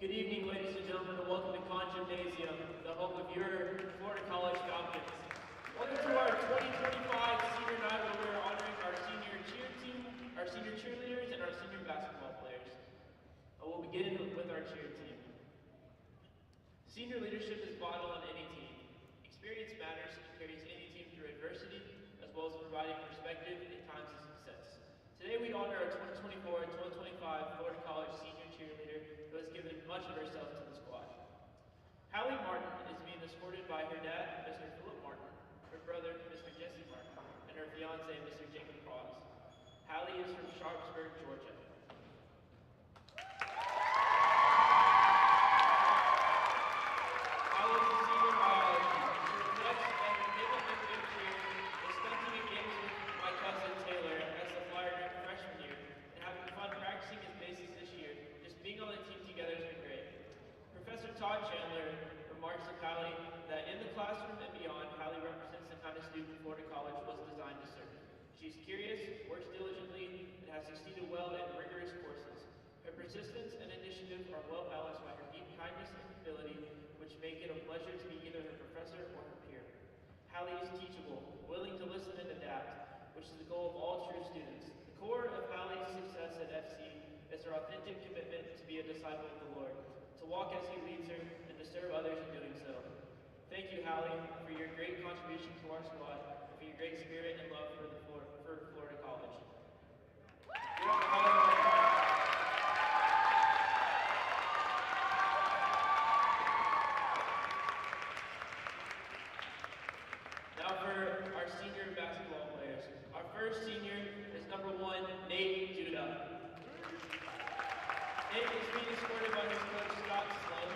Good evening, ladies and gentlemen, and welcome to Con Gymnasium, the home of your Florida College Falcons. Welcome to our 2025 senior night where we're honoring our senior cheer team, our senior cheerleaders, and our senior basketball players. We'll begin with our cheer team. Senior leadership is vital on any team. Experience matters and carries any team through adversity, as well as providing perspective in times of success. Today we honor our 2024 and 2025 Florida College senior cheerleader who has given much of herself to the squad. Hallie Martin is being escorted by her dad, Mr. Philip Martin, her brother, Mr. Jesse Martin, and her fiance, Mr. Jacob Cross. Hallie is from Sharpsburg, Georgia. Hallie is a senior biology. She reflects that her favorite memory of cheer is stunting in games with my cousin Taylor as the flyer during freshman year, and having fun practicing his bases this year. Just being on the team together has been great. Professor Todd Chandler remarks of Hallie that in the classroom and beyond, Hallie represents the kind of student Florida College was designed to serve. She's curious, works diligently, and has succeeded well in rigorous courses. Her persistence and initiative are well balanced by her deep kindness and humility, which make it a pleasure to be either her professor or her peer. Hallie is teachable, willing to listen and adapt, which is the goal of all true students. The core of Hallie's success at FC is her authentic commitment to be a disciple of the Lord, to walk as He leads her, and to serve others in doing so. Thank you, Hallie, for your great contribution to our squad, and for your great spirit and love for Florida College. Now for our senior basketball players. Our first senior is number 1, Nate Judah. Nate is being escorted by his coach, Scott Sloan.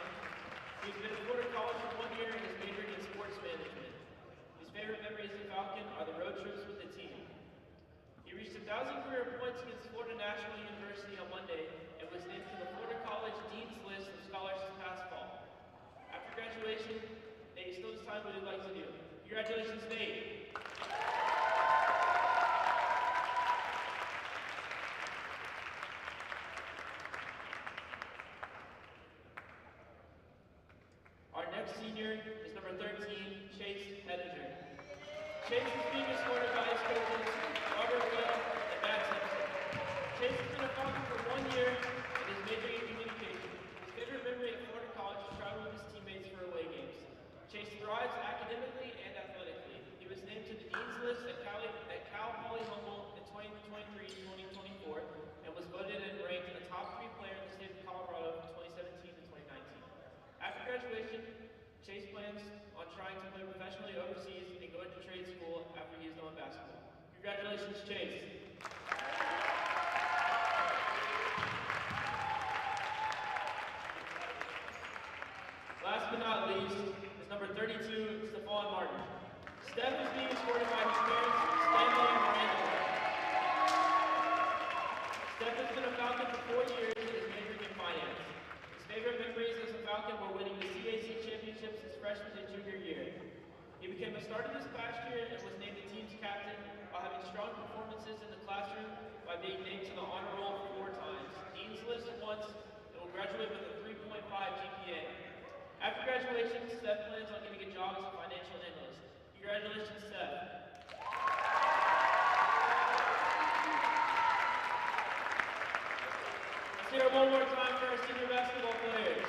He's been at Florida College for 1 year and is majoring in sports management. His favorite memories of Falcon are the road trips with the team. He reached 1,000 career points against Florida National University on Monday and was named to the Florida College Dean's List of scholars this past fall. After graduation, Nate still decides what he'd like to do. Congratulations, Nate. Our next senior is number 13, Chase Hedinger. Chase is being escorted by his coaches, Robert Will and Matt Simpson. Chase has been a Falcon for 1 year and is majoring in communication. His favorite memory at Florida College is traveling with his teammates for away games. Chase thrives academically and athletically. He was named to the Dean's List at Cal Poly Humboldt in 2023-2024 and was voted and ranked a top 3 player in the state of Colorado from 2017 to 2019. After graduation, Chase plans on trying to play professionally overseas and go into trade school after he is done with basketball. Congratulations, Chase. Last but not least is number 32, Stephon Martin. Steph is being escorted by his parents, Stanley and Miranda. Steph has been a Falcon for 4 years and is majoring in finance. His favorite memories as a Falcon were winning the CAC championships his freshman and junior year. He became a starter this past year and was named the team's captain while having strong performances in the classroom by being named to the honor roll 4 times, Dean's List once, and will graduate with a 3.5 GPA. After graduation, Steph plans on getting a job as a financial analyst. Congratulations, Steph. Let's hear it one more time for our senior basketball players.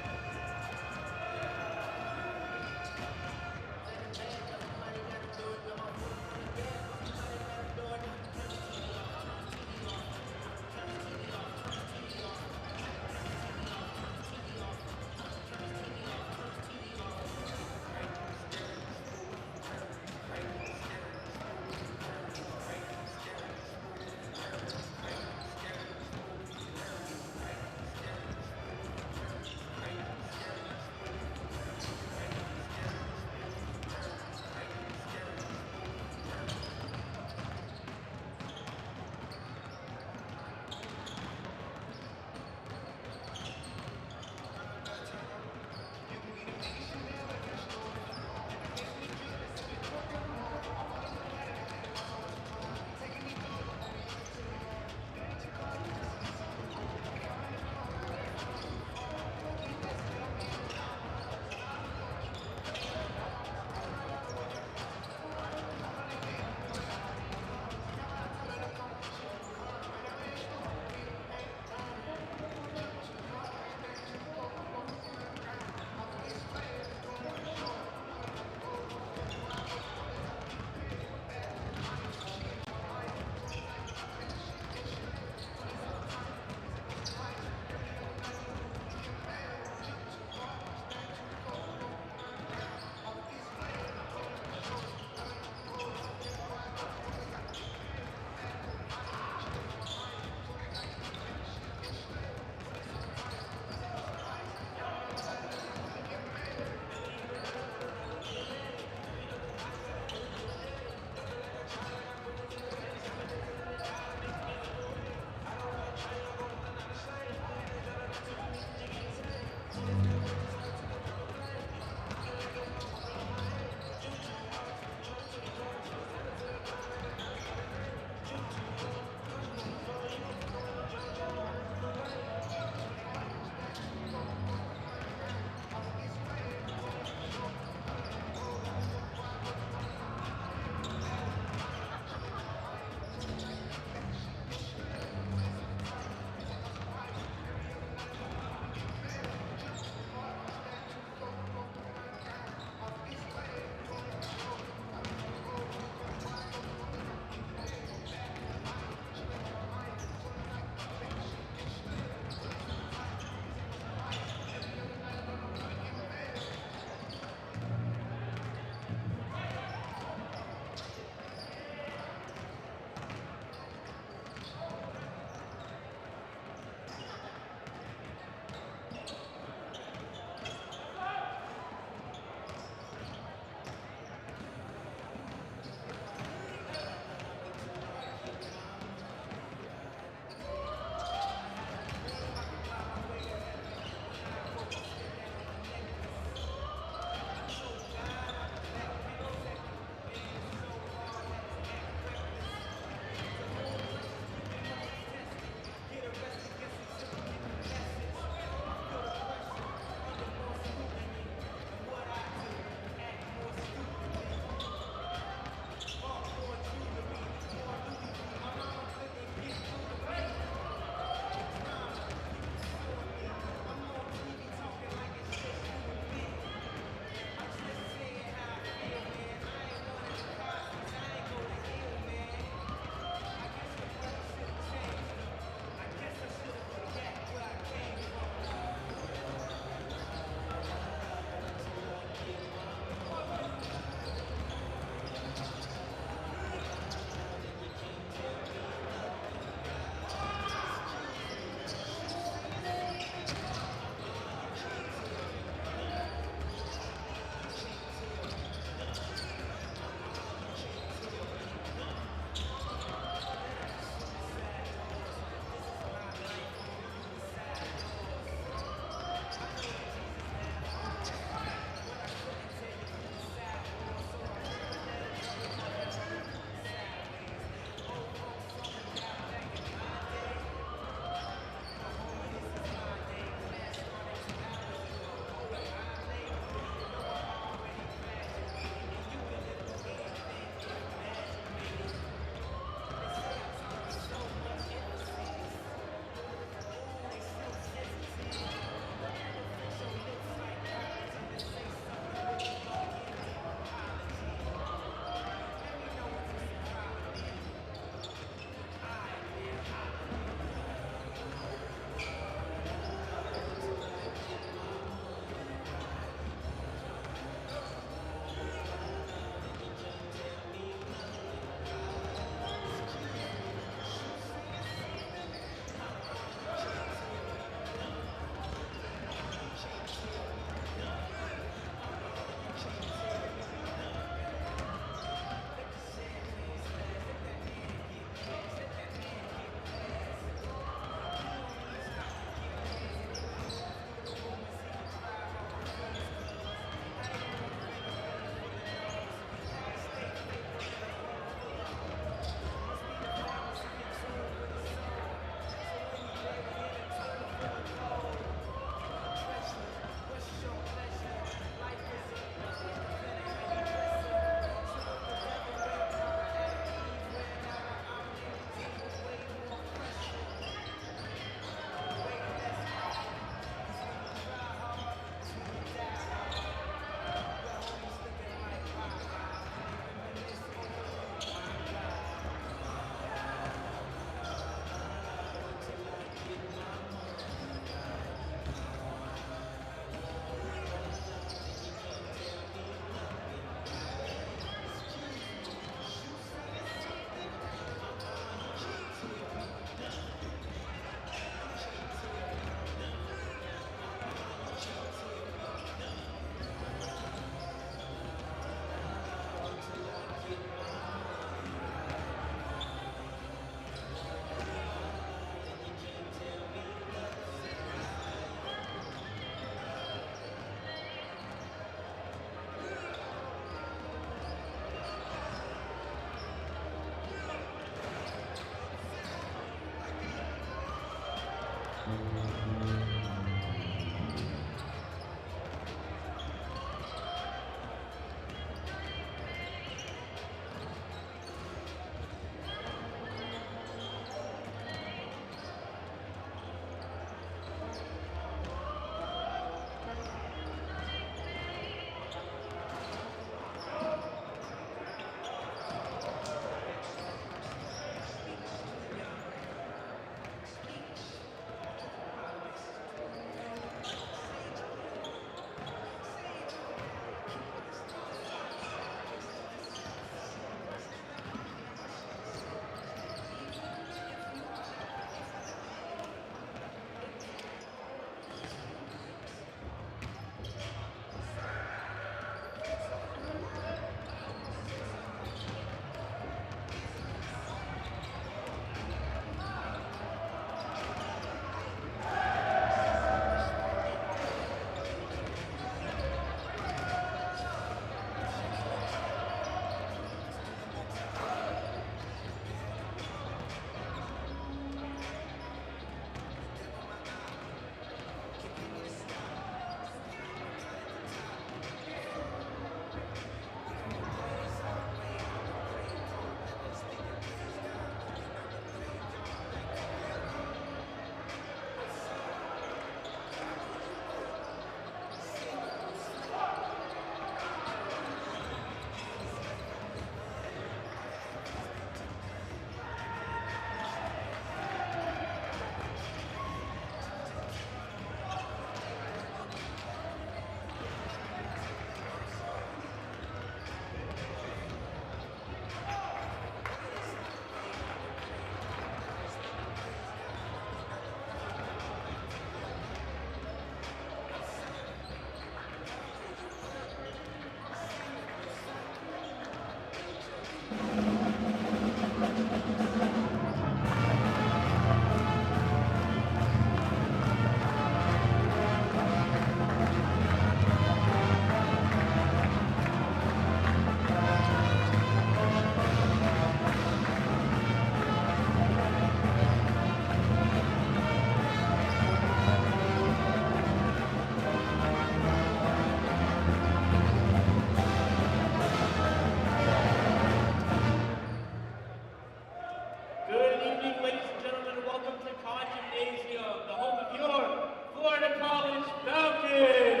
Good evening, ladies and gentlemen, and welcome to Con Gymnasium, the home of your Florida College Falcons.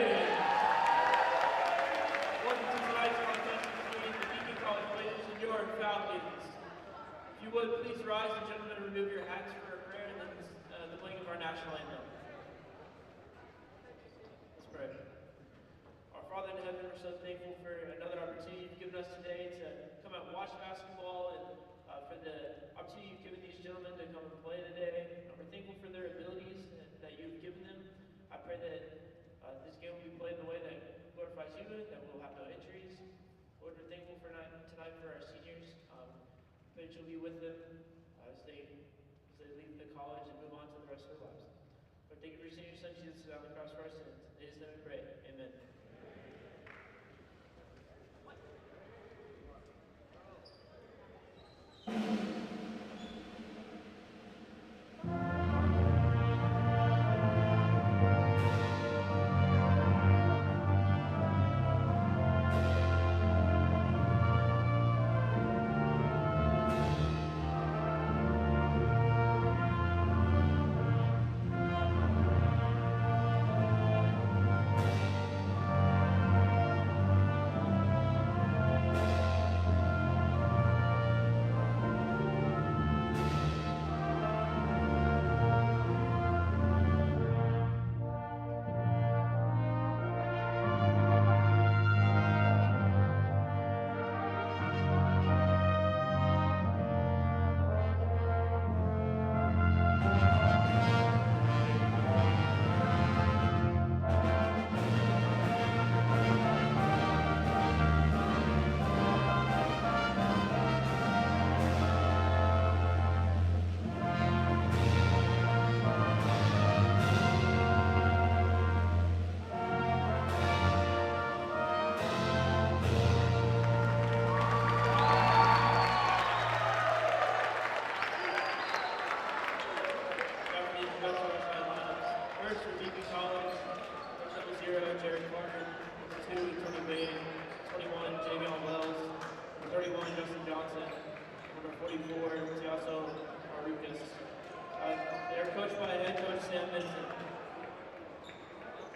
Welcome to tonight's contest between the Beacon College Blazers and your Falcons. If you would, please rise and gentlemen, remove your hats for a prayer and then the playing of our national anthem. Let's pray. Our Father in heaven, we're so thankful for another opportunity you've given us today to come out and watch basketball and for the opportunity you've given these gentlemen to come and play today. We're thankful for their abilities that you've given them. I pray that this game will be played in a way that glorifies you, that we'll have no injuries. Lord, we're thankful for tonight for our seniors. Pray that you'll be with them as they leave the college and move on to the rest of their lives. Lord, thank you for your senior son, Jesus, on the cross for our sins. In his name we pray. Amen. first for Beacon College, number 0, Jared Carter, number 2, Tony Bain, 21, Javion Wells, number 31, Justin Johnson, number 44, Tiaso Marukas. They're coached by head coach Sam Vincent.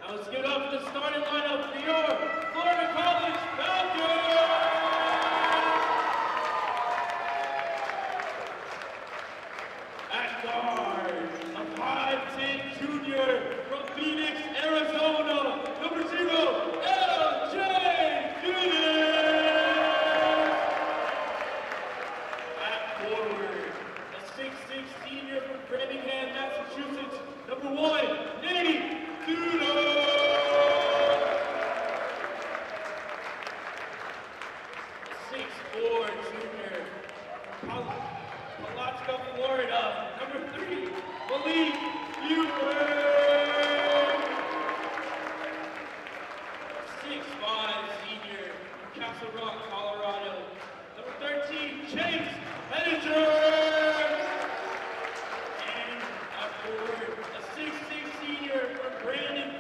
Now let's give it up for the starting lineup for your Florida College Falcons! At guard, a 5'10" junior from Phoenix, Arizona, number 0, LJ Goodis. At forward, a 6'6" senior from Framingham, Massachusetts, number 1, Nate Duda. A 6'4" junior from Palatka, Florida, number 3, Malik Ewing. 6'5" senior from Castle Rock, Colorado, number 13, Chase Henninger. And at forward, a 6'6" senior from Brandon,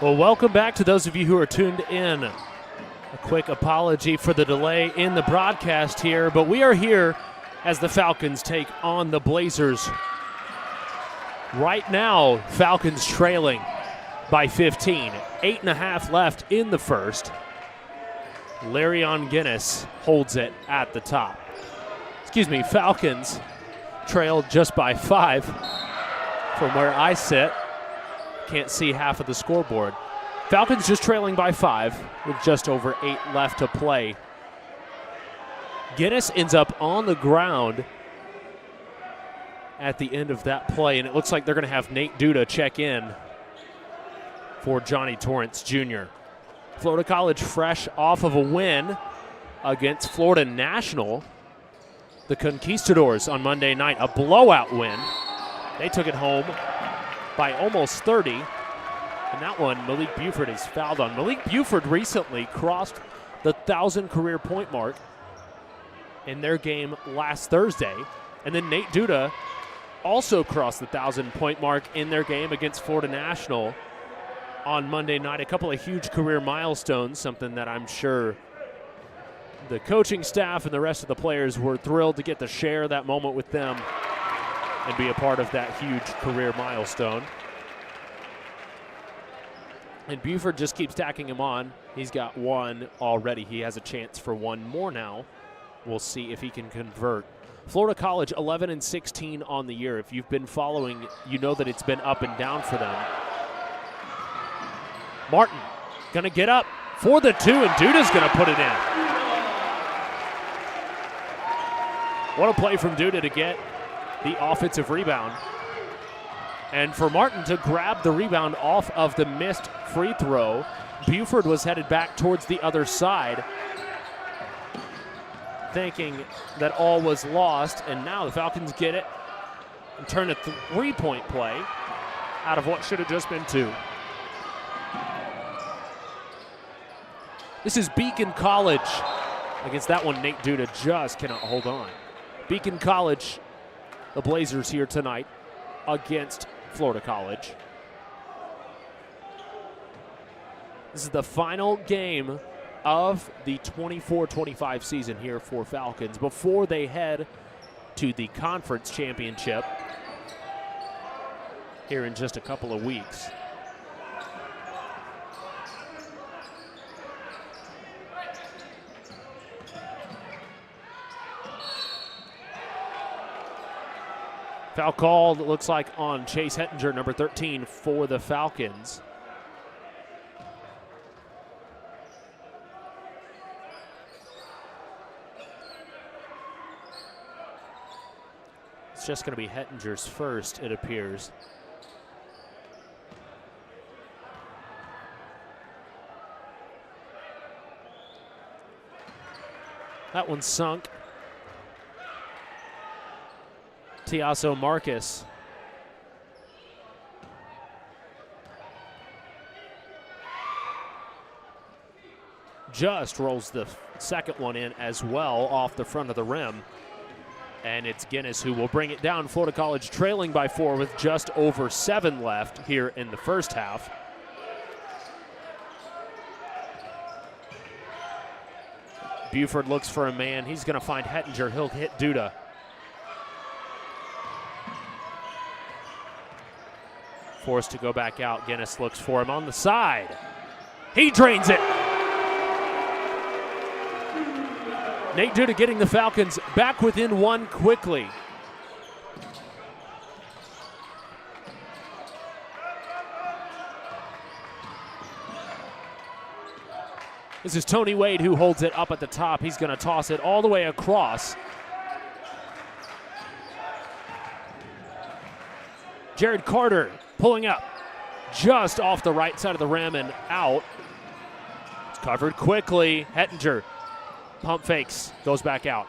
Well, welcome back to those of you who are tuned in. A quick apology for the delay in the broadcast here, but we are here as the Falcons take on the Blazers. Right now, Falcons trailing by 15. 8.5 left in the first. Larion Guinness holds it at the top. Falcons trail just by 5 from where I sit. Can't see half of the scoreboard. Falcons just trailing by 5 with just over 8 left to play. Guinness ends up on the ground at the end of that play, and it looks like they're going to have Nate Duda check in for Johnny Torrance Jr. Florida College fresh off of a win against Florida National. The Conquistadors on Monday night, a blowout win. They took it home by almost 30. And that one, Malik Buford is fouled on. Malik Buford recently crossed the 1,000 career point mark in their game last Thursday. And then Nate Duda also crossed the 1,000 point mark in their game against Florida National on Monday night. A couple of huge career milestones, something that I'm sure the coaching staff and the rest of the players were thrilled to get to share that moment with them and be a part of that huge career milestone. And Buford just keeps tacking him on. He's got one already. He has a chance for one more now. We'll see if he can convert. Florida College 11-16 on the year. If you've been following, you know that it's been up and down for them. Martin gonna get up for the two, and Duda's gonna put it in. What a play from Duda to get the offensive rebound. And for Martin to grab the rebound off of the missed free throw. Buford was headed back towards the other side, thinking that all was lost, and now the Falcons get it and turn a three-point play out of what should have just been two. This is Beacon College. Against that one, Nate Duda just cannot hold on. Beacon College, the Blazers here tonight against Florida College. This is the final game of the 24-25 season here for Falcons before they head to the conference championship here in just a couple of weeks. Foul called, it looks like, on Chase Hettinger, number 13, for the Falcons. It's just going to be Hettinger's first, it appears. That one sunk. Tiasso Marcus. Just rolls the second one in as well off the front of the rim. And it's Guinness who will bring it down. Florida College trailing by 4 with just over 7 left here in the first half. Buford looks for a man. He's going to find Hettinger. He'll hit Duda. Forced to go back out. Guinness looks for him on the side. He drains it. Nate Duda getting the Falcons back within one quickly. This is Tony Wade who holds it up at the top. He's going to toss it all the way across. Jared Carter pulling up just off the right side of the rim and out. It's covered quickly. Hettinger pump fakes, goes back out.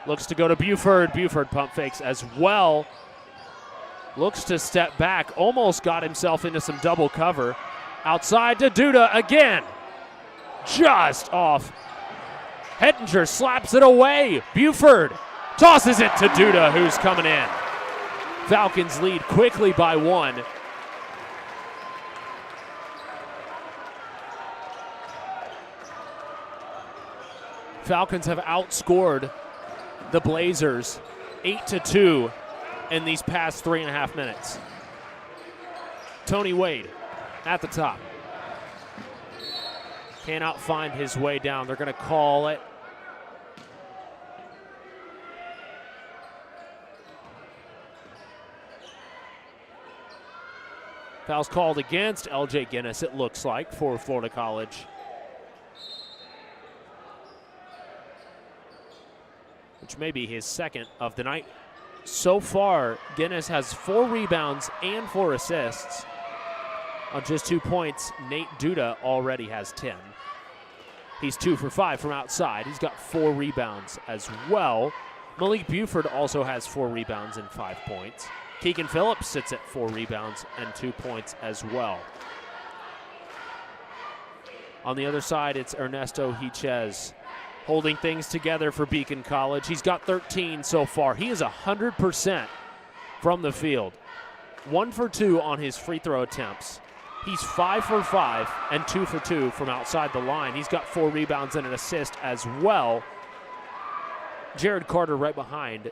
Looks to go to Buford. Buford pump fakes as well. Looks to step back. Almost got himself into some double cover. Outside to Duda again. Just off. Hettinger slaps it away. Buford tosses it to Duda, who's coming in. Falcons lead quickly by 1. Falcons have outscored the Blazers 8-2 in these past 3.5 minutes. Tony Wade at the top. Cannot find his way down. They're going to call it. Foul's called against LJ Guinness, it looks like, for Florida College. Which may be his second of the night. So far, Guinness has 4 rebounds and 4 assists. On just 2 points, Nate Duda already has 10. He's 2 for 5 from outside. He's got 4 rebounds as well. Malik Buford also has 4 rebounds and 5 points. Keegan Phillips sits at 4 rebounds and 2 points as well. On the other side, it's Ernesto Hichez holding things together for Beacon College. He's got 13 so far. He is 100% from the field. 1 for 2 on his free throw attempts. He's 5 for 5 and 2 for 2 from outside the line. He's got 4 rebounds and an assist as well. Jared Carter right behind,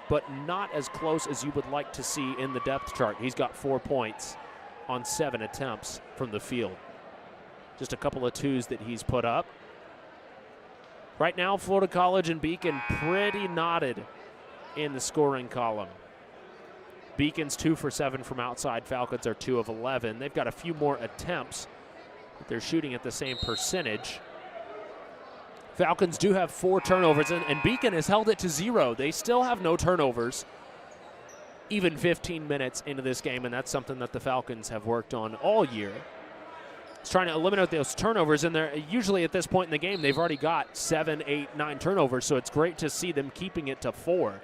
but not as close as you would like to see in the depth chart. He's got 4 points on 7 attempts from the field. Just a couple of twos that he's put up. Right now, Florida College and Beacon pretty knotted in the scoring column. Beacon's 2 for 7 from outside. Falcons are 2 of 11. They've got a few more attempts, but they're shooting at the same percentage. Falcons do have 4 turnovers, and Beacon has held it to 0. They still have no turnovers, even 15 minutes into this game, and that's something that the Falcons have worked on all year. It's trying to eliminate those turnovers, and they're usually at this point in the game, they've already got 7, 8, 9 turnovers, so it's great to see them keeping it to 4.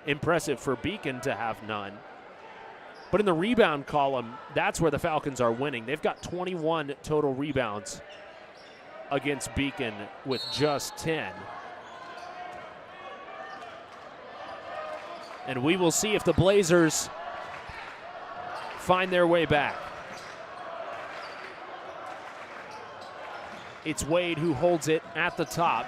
Impressive for Beacon to have none. But in the rebound column, that's where the Falcons are winning. They've got 21 total rebounds against Beacon with just 10. And we will see if the Blazers find their way back. It's Wade who holds it at the top.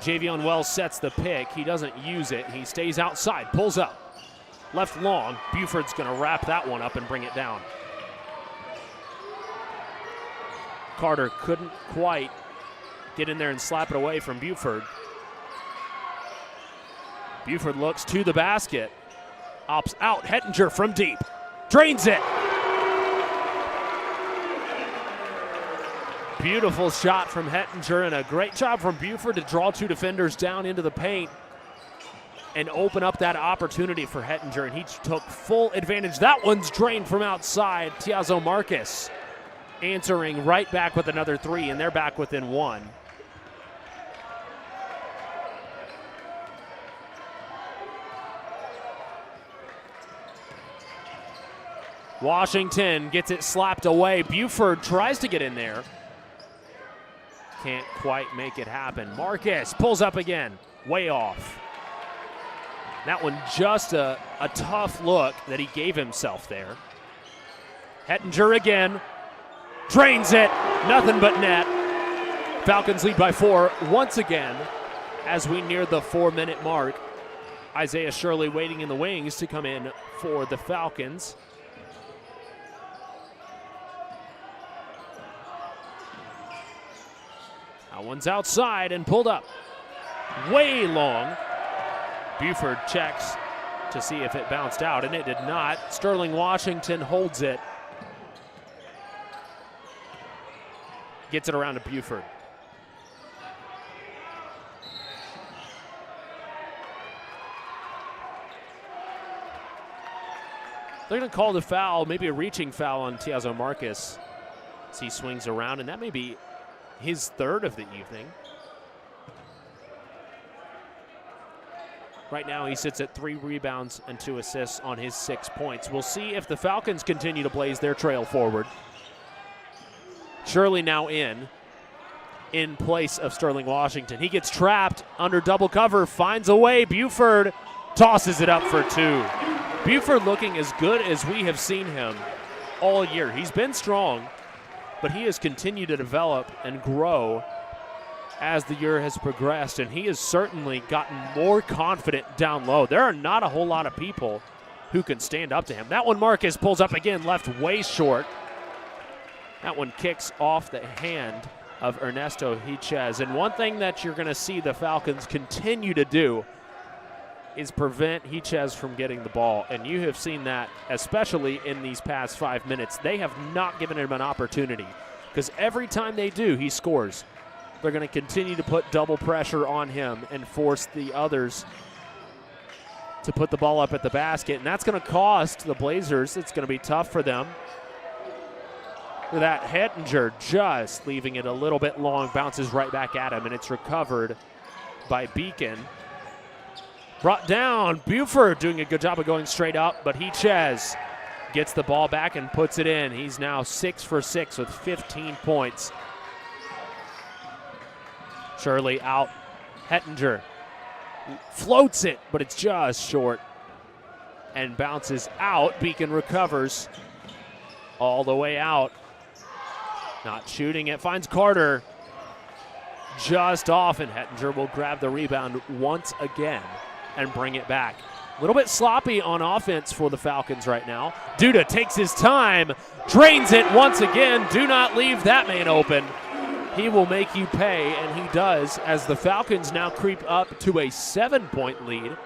Javion Wells sets the pick. He doesn't use it. He stays outside, pulls up. Left long. Buford's going to wrap that one up and bring it down. Carter couldn't quite get in there and slap it away from Buford. Buford looks to the basket. Opts out. Hettinger from deep. Drains it. Beautiful shot from Hettinger, and a great job from Buford to draw 2 defenders down into the paint and open up that opportunity for Hettinger, and he took full advantage. That one's drained from outside. Tiazo Marcus answering right back with another 3, and they're back within 1. Washington gets it slapped away. Buford tries to get in there. Can't quite make it happen. Marcus pulls up again. Way off. That one just a tough look that he gave himself there. Hettinger again. Drains it. Nothing but net. Falcons lead by 4 once again as we near the 4-minute mark. Isaiah Shirley waiting in the wings to come in for the Falcons. That one's outside and pulled up. Way long. Buford checks to see if it bounced out, and it did not. Sterling Washington holds it. Gets it around to Buford. They're going to call the foul, maybe a reaching foul on Tiazo Marcus as he swings around, and that may be his 3rd of the evening. Right now he sits at 3 rebounds and 2 assists on his 6 points. We'll see if the Falcons continue to blaze their trail forward. Shirley now in place of Sterling Washington. He gets trapped under double cover, finds a way. Buford tosses it up for 2. Buford looking as good as we have seen him all year. He's been strong, but he has continued to develop and grow as the year has progressed, and he has certainly gotten more confident down low. There are not a whole lot of people who can stand up to him. That one Marcus pulls up again, left way short. That one kicks off the hand of Ernesto Hichez. And one thing that you're going to see the Falcons continue to do is prevent Hichez from getting the ball. And you have seen that, especially in these past 5 minutes. They have not given him an opportunity because every time they do, he scores. They're going to continue to put double pressure on him and force the others to put the ball up at the basket, and that's going to cost the Blazers. It's going to be tough for them. That Hettinger just leaving it a little bit long, bounces right back at him, and it's recovered by Beacon. Brought down, Buford doing a good job of going straight up, but Hichez gets the ball back and puts it in. He's now 6 for 6 with 15 points. Shirley out, Hettinger floats it, but it's just short and bounces out. Beacon recovers all the way out. Not shooting it, finds Carter just off, and Hettinger will grab the rebound once again and bring it back. A little bit sloppy on offense for the Falcons right now. Duda takes his time, drains it once again. Do not leave that man open. He will make you pay, and he does, as the Falcons now creep up to a 7-point lead.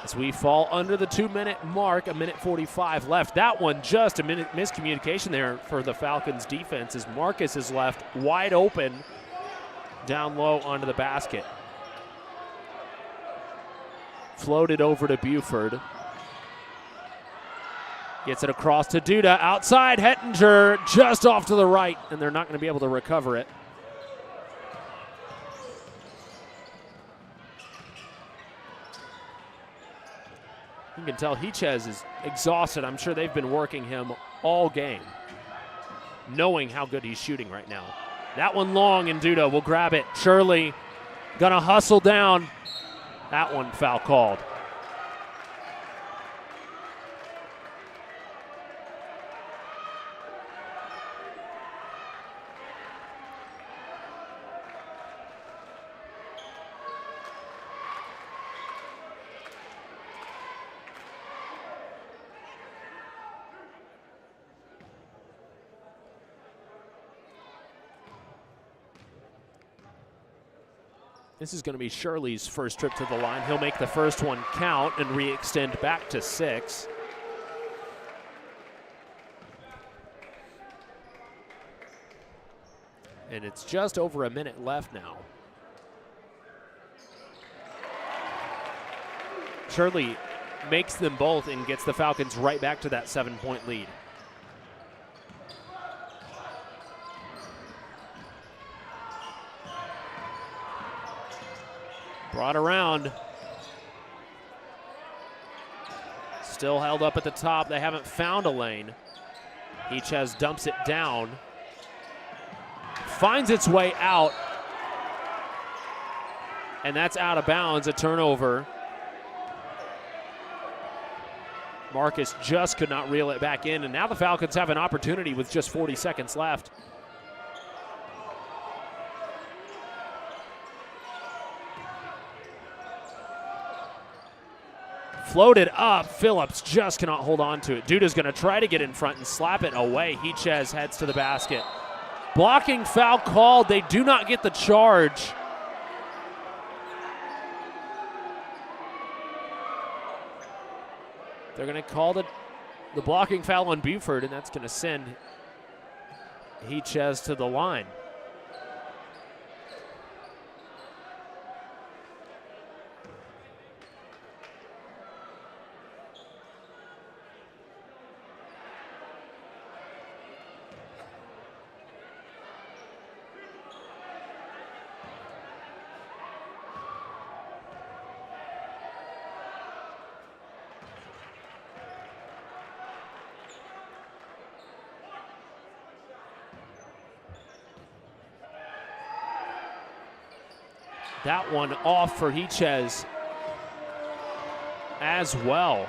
As we fall under the 2-minute mark, 1:45 left. That one just a minute miscommunication there for the Falcons defense, as Marcus is left wide open down low onto the basket. Floated over to Buford. Gets it across to Duda. Outside, Hettinger just off to the right, and they're not going to be able to recover it. You can tell Hichez is exhausted. I'm sure they've been working him all game, knowing how good he's shooting right now. That one long, and Duda will grab it. Shirley gonna hustle down. That one foul called. This is going to be Shirley's first trip to the line. He'll make the first one count and re-extend back to 6. And it's just over a minute left now. Shirley makes them both and gets the Falcons right back to that 7-point lead. Brought around. Still held up at the top. They haven't found a lane. Hichez dumps it down. Finds its way out. And that's out of bounds, a turnover. Marcus just could not reel it back in, and now the Falcons have an opportunity with just 40 seconds left. Floated up, Phillips just cannot hold on to it. Duda's gonna try to get in front and slap it away. Hichez heads to the basket. Blocking foul called, they do not get the charge. They're gonna call the blocking foul on Buford, and that's gonna send Hichez to the line. That one off for Hichez as well.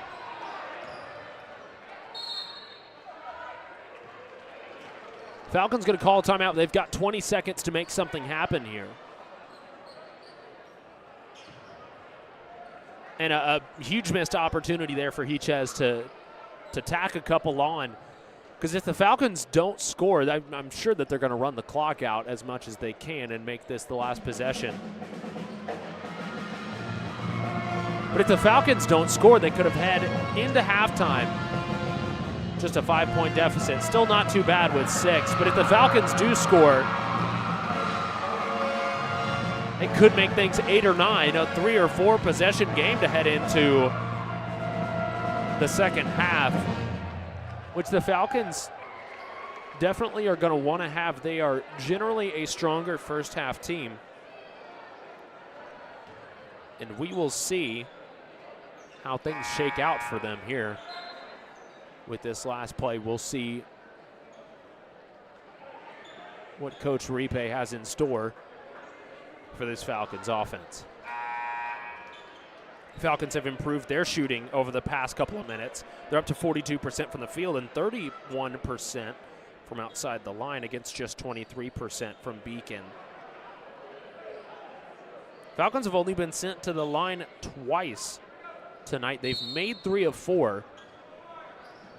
Falcons going to call a timeout. They've got 20 seconds to make something happen here. And a huge missed opportunity there for Hichez to tack a couple on. Because if the Falcons don't score, I'm sure that they're going to run the clock out as much as they can and make this the last possession. But if the Falcons don't score, they could have had into halftime just a 5-point deficit. Still not too bad with 6. But if the Falcons do score, It could make things 8 or 9, a 3 or 4 possession game to head into the second half, which the Falcons definitely are going to want to have. They are generally a stronger first half team. And we will see how things shake out for them here with this last play. We'll see what Coach Ripe has in store for this Falcons offense. Falcons have improved their shooting over the past couple of minutes. They're up to 42% from the field and 31% from outside the line against just 23% from Beacon. Falcons have only been sent to the line twice tonight. They've made 3 of 4.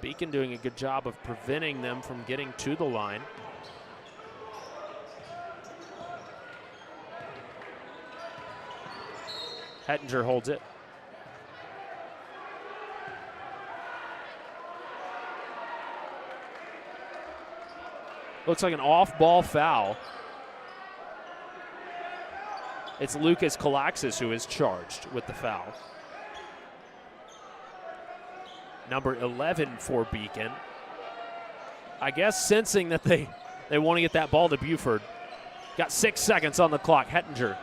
Beacon doing a good job of preventing them from getting to the line. Hettinger holds it. Looks like an off-ball foul. It's Lucas Kalaxis who is charged with the foul. Number 11 for Beacon. I guess sensing that they want to get that ball to Buford. Got 6 seconds on the clock. Hettinger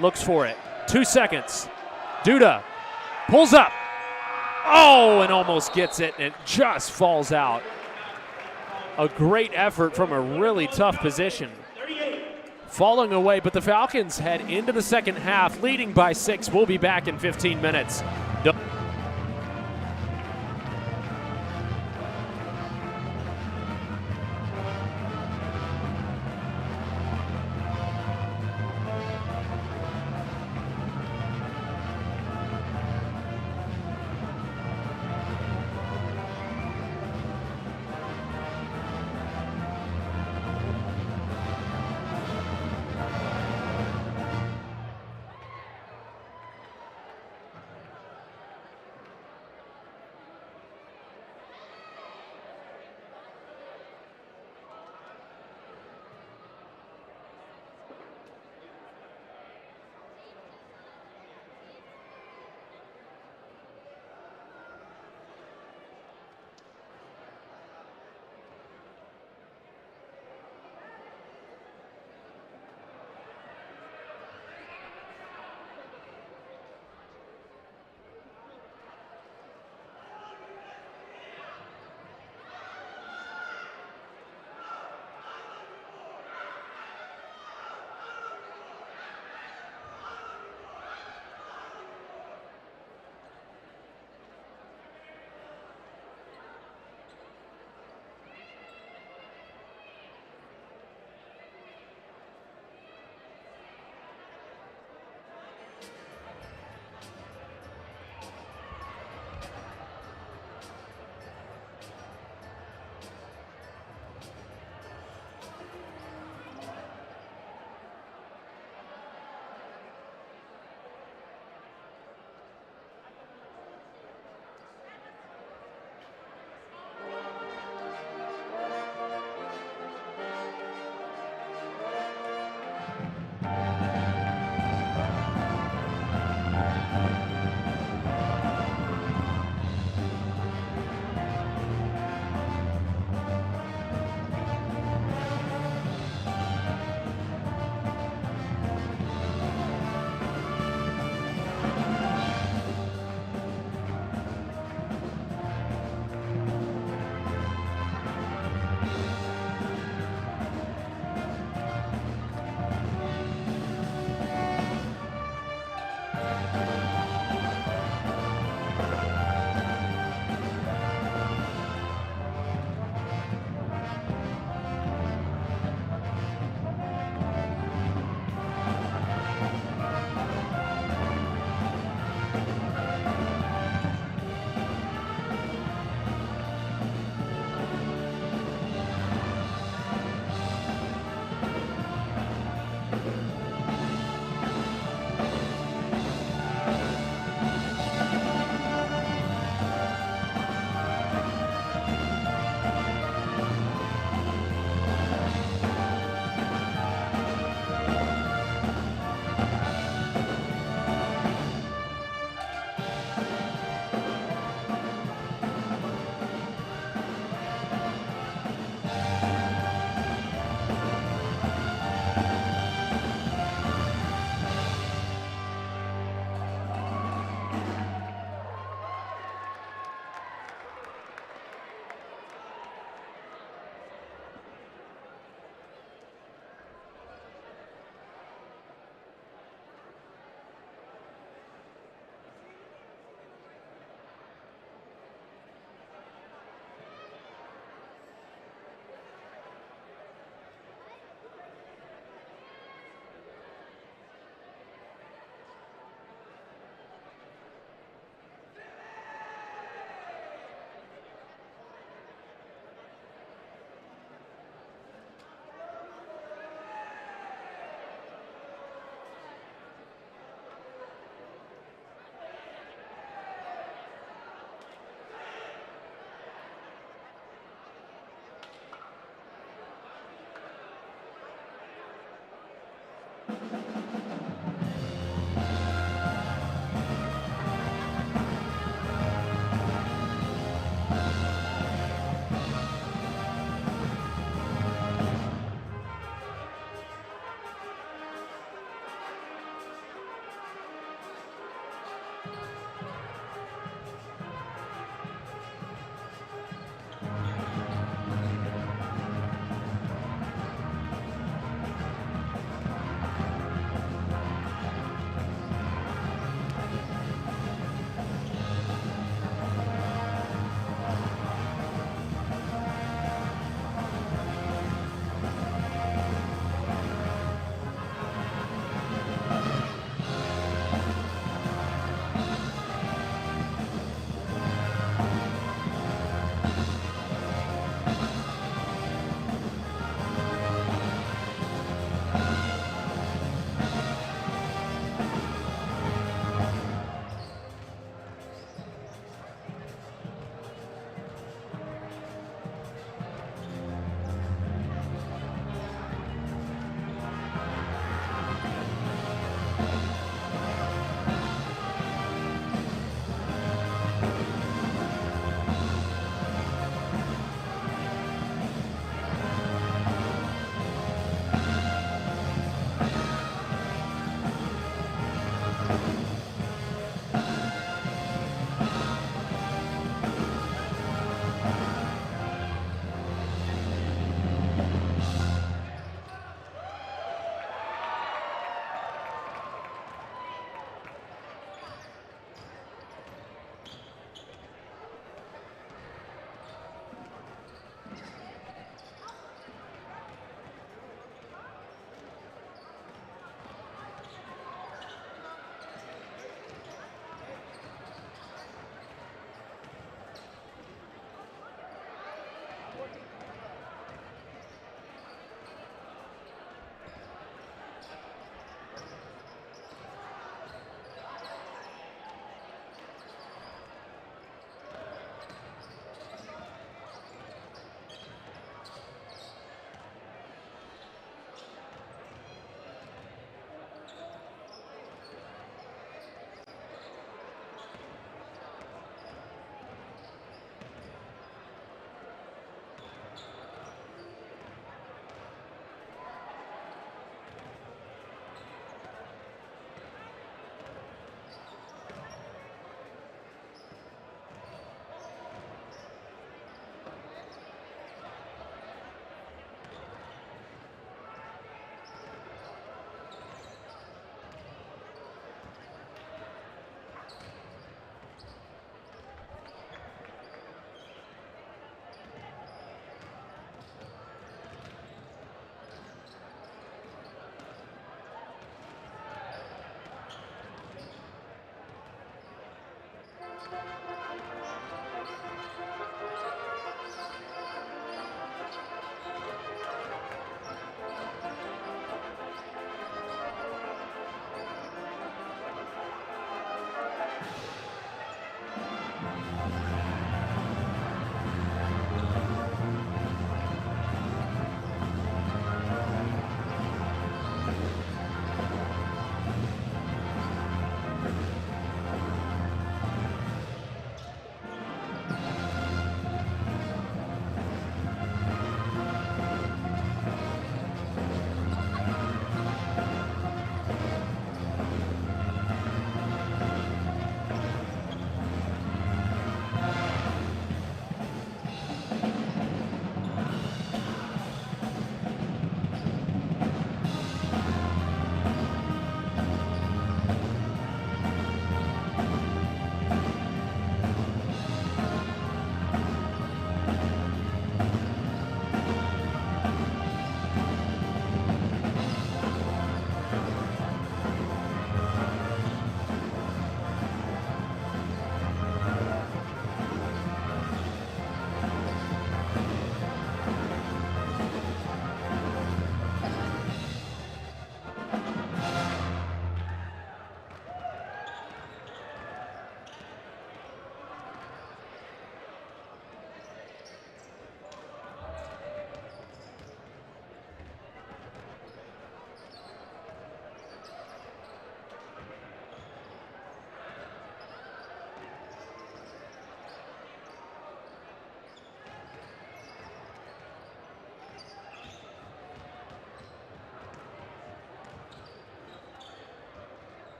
looks for it. 2 seconds. Duda pulls up. Oh, and almost gets it, and it just falls out. A great effort from a really tough position. Falling away, but the Falcons head into the second half, leading by 6. We'll be back in 15 minutes.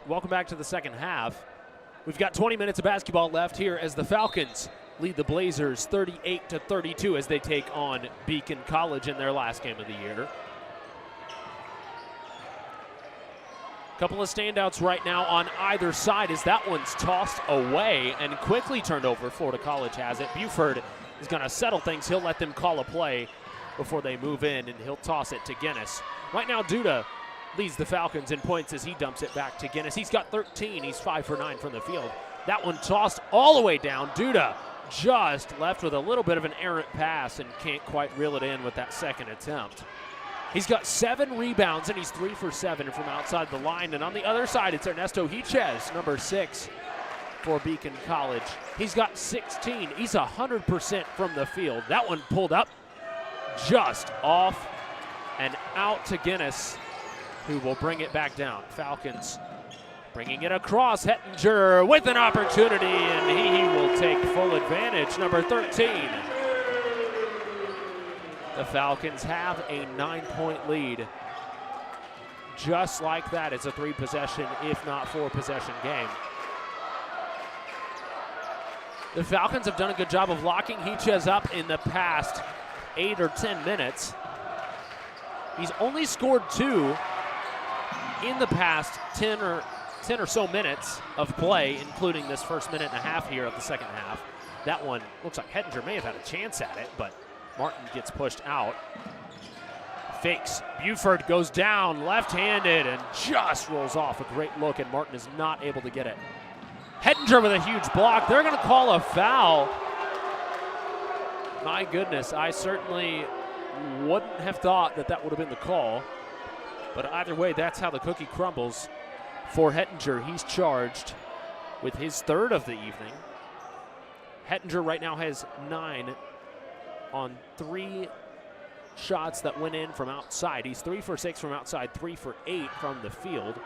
Welcome back to the second half. We've got 20 minutes of basketball left here as the Falcons lead the Blazers 38-32 as they take on Beacon College in their last game of the year. Couple of standouts right now on either side as that one's tossed away and quickly turned over. Florida College has it. Buford is going to settle things. He'll let them call a play before they move in, and he'll toss it to Guinness. Right now, Duda leads the Falcons in points as he dumps it back to Guinness. He's got 13. He's 5 for 9 from the field. That one tossed all the way down. Duda just left with a little bit of an errant pass and can't quite reel it in with that second attempt. He's got 7 rebounds, and he's 3 for 7 from outside the line. And on the other side, it's Ernesto Hichez, number 6 for Beacon College. He's got 16. He's 100% from the field. That one pulled up just off and out to Guinness, who will bring it back down. Falcons bringing it across. Hettinger with an opportunity, and he will take full advantage. Number 13. The Falcons have a 9-point lead. Just like that, it's a 3-possession, if not 4-possession game. The Falcons have done a good job of locking Hichez up in the past 8 or 10 minutes. He's only scored 2 in the past 10 or so minutes of play, including this first minute and a half here of the second half. That one looks like Hettinger may have had a chance at it, but Martin gets pushed out. Fakes. Buford goes down left-handed and just rolls off. A great look, and Martin is not able to get it. Hettinger with a huge block. They're going to call a foul. My goodness, I certainly wouldn't have thought that that would have been the call. But either way, that's how the cookie crumbles for Hettinger. He's charged with his 3rd of the evening. Hettinger right now has 9 on 3 shots that went in from outside. He's 3 for 6 from outside, 3 for 8 from the field.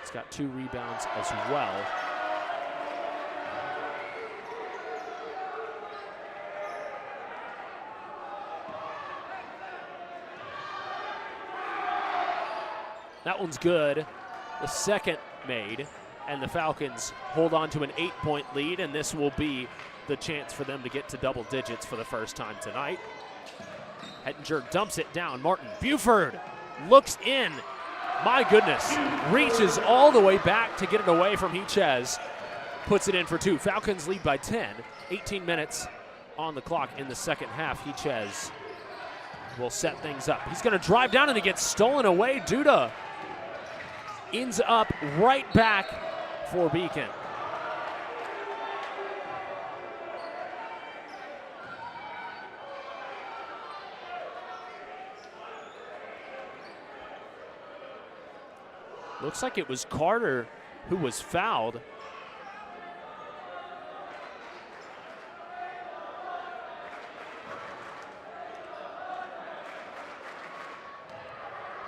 He's got 2 rebounds as well. That one's good. The second made, and the Falcons hold on to an 8-point lead, and this will be the chance for them to get to double digits for the first time tonight. Hettinger dumps it down. Martin Buford looks in. My goodness, reaches all the way back to get it away from Hichez. Puts it in for 2. Falcons lead by 10. 18 minutes on the clock in the second half. Hichez will set things up. He's going to drive down, and it gets stolen away. Duda ends up right back for Beacon. Looks like it was Carter who was fouled.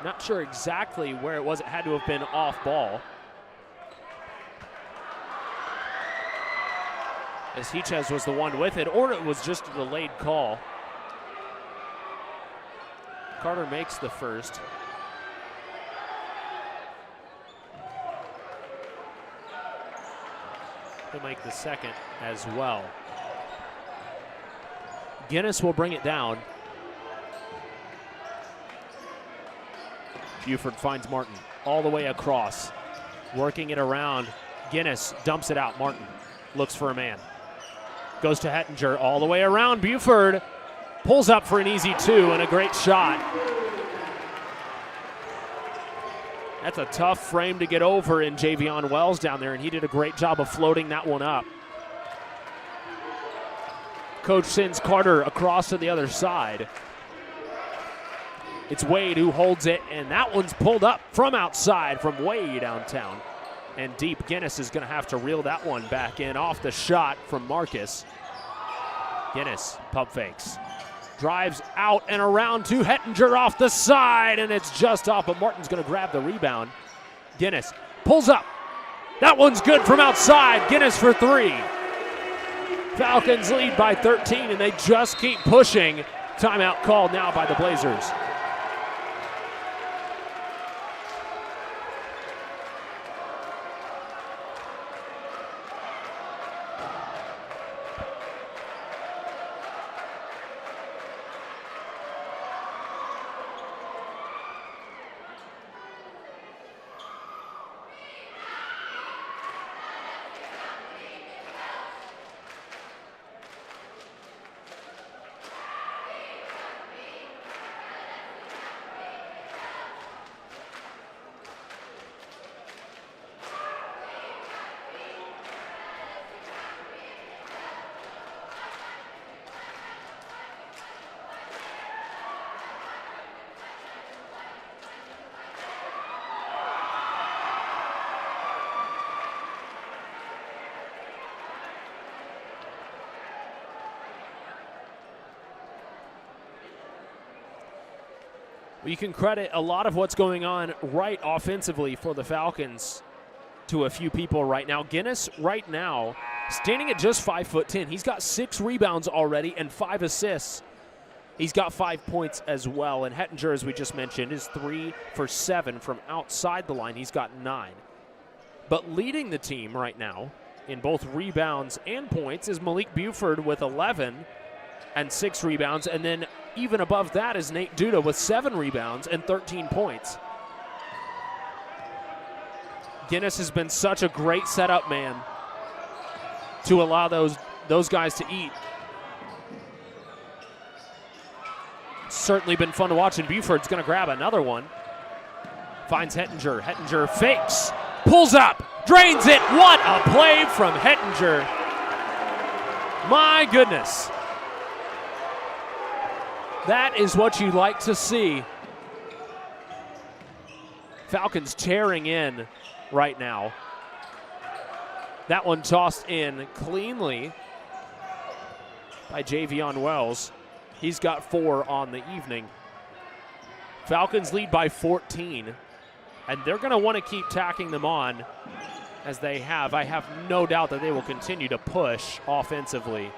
Not sure exactly where it was. It had to have been off ball. As Hichez was the one with it, or it was just a delayed call. Carter makes the first. He'll make the second as well. Guinness will bring it down. Buford finds Martin all the way across. Working it around. Guinness dumps it out. Martin looks for a man. Goes to Hettinger all the way around. Buford pulls up for an easy 2 and a great shot. That's a tough frame to get over in Javion Wells down there, and he did a great job of floating that one up. Coach sends Carter across to the other side. It's Wade who holds it, and that one's pulled up from outside from way downtown. And deep. Guinness is going to have to reel that one back in off the shot from Marcus. Guinness pump fakes. Drives out and around to Hettinger off the side, and it's just off, but Martin's going to grab the rebound. Guinness pulls up. That one's good from outside. Guinness for 3. Falcons lead by 13, and they just keep pushing. Timeout called now by the Blazers. You can credit a lot of what's going on right offensively for the Falcons to a few people right now. Guinness right now standing at just 5'10". He's got 6 rebounds already and 5 assists. He's got 5 points as well. And Hettinger, as we just mentioned, is 3 for 7 from outside the line. He's got 9. But leading the team right now in both rebounds and points is Malik Buford with 11 and 6 rebounds, and then even above that is Nate Duda with 7 rebounds and 13 points. Guinness has been such a great setup man to allow those guys to eat. Certainly been fun to watch, and Buford's going to grab another one. Finds Hettinger. Hettinger fakes, pulls up, drains it. What a play from Hettinger. My goodness. That is what you like to see. Falcons tearing in right now. That one tossed in cleanly by Javion Wells. He's got 4 on the evening. Falcons lead by 14, and they're going to want to keep tacking them on as they have. I have no doubt that they will continue to push offensively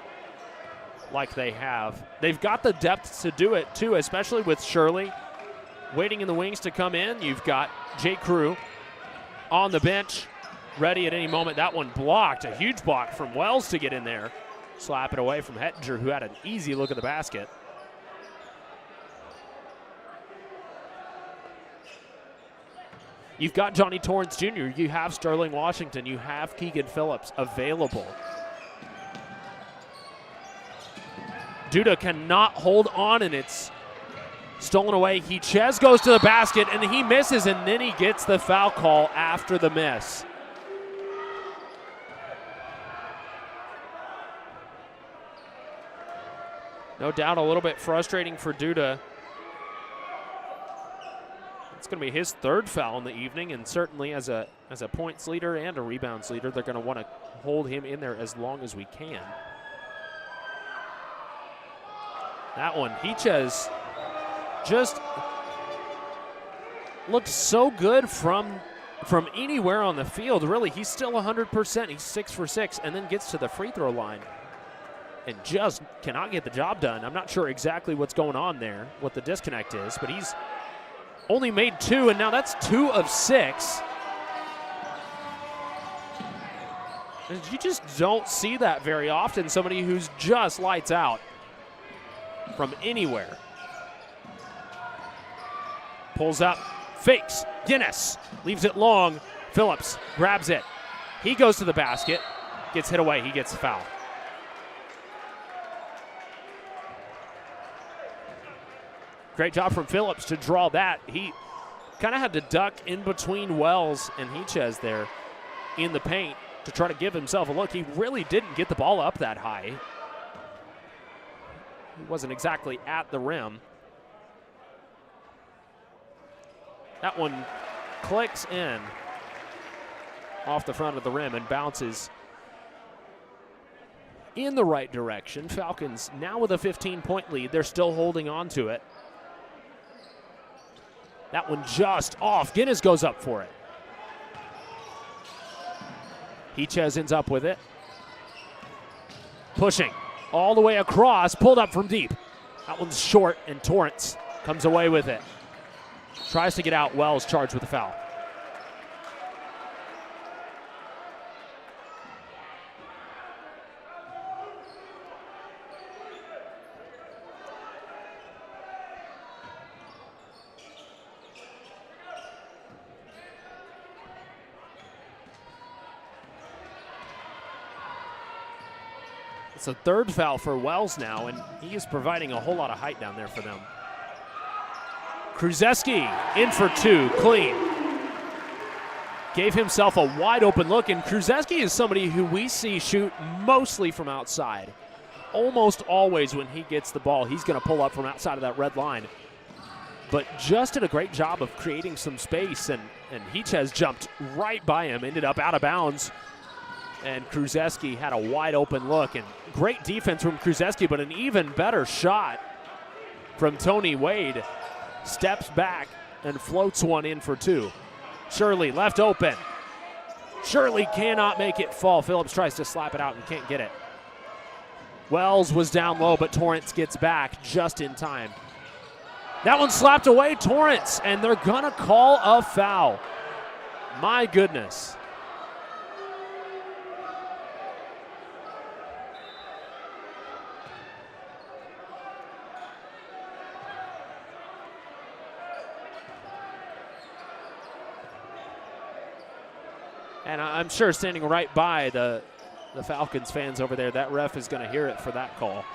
like they have. They've got the depth to do it too, especially with Shirley waiting in the wings to come in. You've got J. Crew on the bench, ready at any moment. That one blocked, a huge block from Wells to get in there. Slap it away from Hettinger, who had an easy look at the basket. You've got Johnny Torrance Jr., you have Sterling Washington, you have Keegan Phillips available. Duda cannot hold on, and it's stolen away. Ches goes to the basket, and he misses, and then he gets the foul call after the miss. No doubt a little bit frustrating for Duda. It's going to be his 3rd foul in the evening, and certainly as a points leader and a rebounds leader, they're going to want to hold him in there as long as we can. That one, Ches just looked so good from anywhere on the field. Really, he's still 100%. He's 6 for 6, and then gets to the free throw line and just cannot get the job done. I'm not sure exactly what's going on there, what the disconnect is, but he's only made 2, and now that's 2 of 6. And you just don't see that very often, somebody who's just lights out from anywhere. Pulls up fakes. Guinness leaves it long. Phillips grabs it. He goes to the basket, gets hit away. He gets the foul. Great job from Phillips to draw that. He kind of had to duck in between Wells and Hichez there in the paint to try to give himself a look. He really didn't get the ball up that high. He wasn't exactly at the rim. That one clicks in off the front of the rim and bounces in the right direction. Falcons now with a 15-point lead. They're still holding on to it. That one just off. Guinness goes up for it. Hichez ends up with it. Pushing all the way across, pulled up from deep. That one's short, and Torrance comes away with it. Tries to get out. Wells charged with a foul. It's a third foul for Wells now, and he is providing a whole lot of height down there for them. Krzyzewski in for two, clean. Gave himself a wide open look, and Krzyzewski is somebody who we see shoot mostly from outside. Almost always when he gets the ball, he's going to pull up from outside of that red line. But just did a great job of creating some space, and Hichez jumped right by him, ended up out of bounds. And Krzyzewski had a wide open look, and great defense from Krzyzewski, but an even better shot from Tony Wade. Steps back and floats one in for two. Shirley left open. Shirley cannot make it fall. Phillips tries to slap it out and can't get it. Wells was down low, but Torrance gets back just in time. That one slapped away, Torrance, and they're gonna call a foul. My goodness. And I'm sure standing right by the Falcons fans over there, that ref is going to hear it for that call.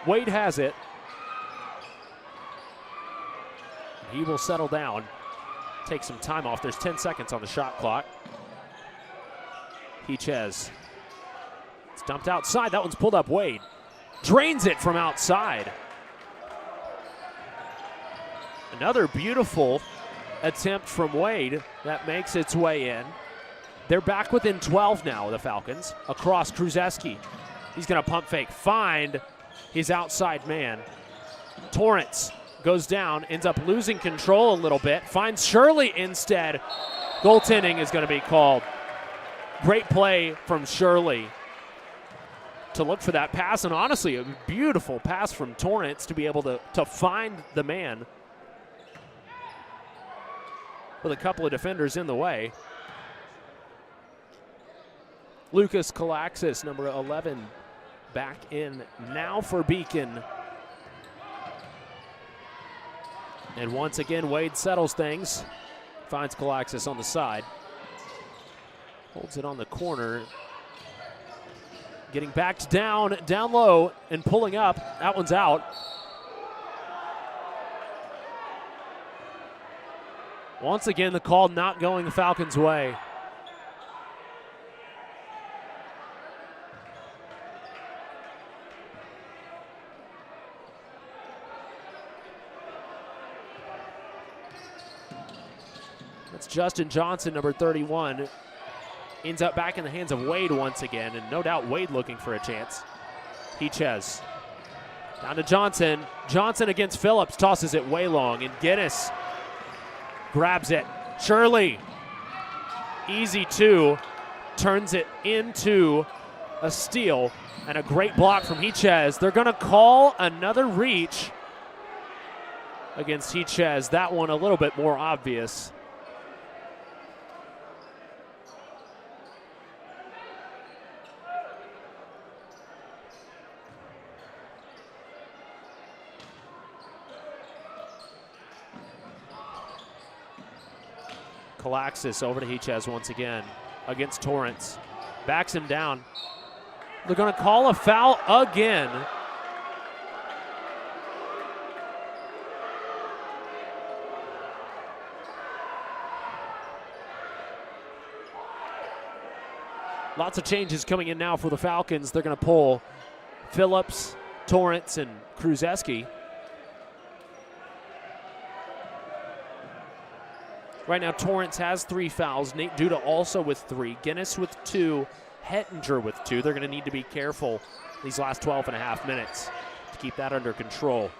Wade has it. He will settle down, take some time off. There's 10 seconds on the shot clock. Hichez. It's dumped outside. That one's pulled up. Wade drains it from outside. Another beautiful attempt from Wade that makes its way in. They're back within 12 now, the Falcons. Across Krzyzewski. He's going to pump fake. Find his outside man. Torrance goes down, ends up losing control a little bit. Finds Shirley instead. Goaltending is going to be called. Great play from Shirley to look for that pass. And honestly, a beautiful pass from Torrance to be able to find the man with a couple of defenders in the way. Lucas Kalaxis, number 11, back in now for Beacon. And once again, Wade settles things. Finds Kalaxis on the side. Holds it on the corner. Getting backed down low, and pulling up. That one's out. Once again, the call not going the Falcons' way. That's Justin Johnson, number 31. Ends up back in the hands of Wade once again, and no doubt Wade looking for a chance. Hichez. Down to Johnson. Johnson against Phillips, tosses it way long, and Guinness grabs it. Shirley, easy two, turns it into a steal, and a great block from Hichez. They're going to call another reach against Hichez. That one a little bit more obvious. Calaxis over to Hichez once again against Torrance. Backs him down. They're going to call a foul again. Lots of changes coming in now for the Falcons. They're going to pull Phillips, Torrance, and Kruzeski. Right now, Torrance has 3 fouls. Nate Duda also with 3. Guinness with 2. Hettinger with 2. They're going to need to be careful these last 12 and a half minutes to keep that under control.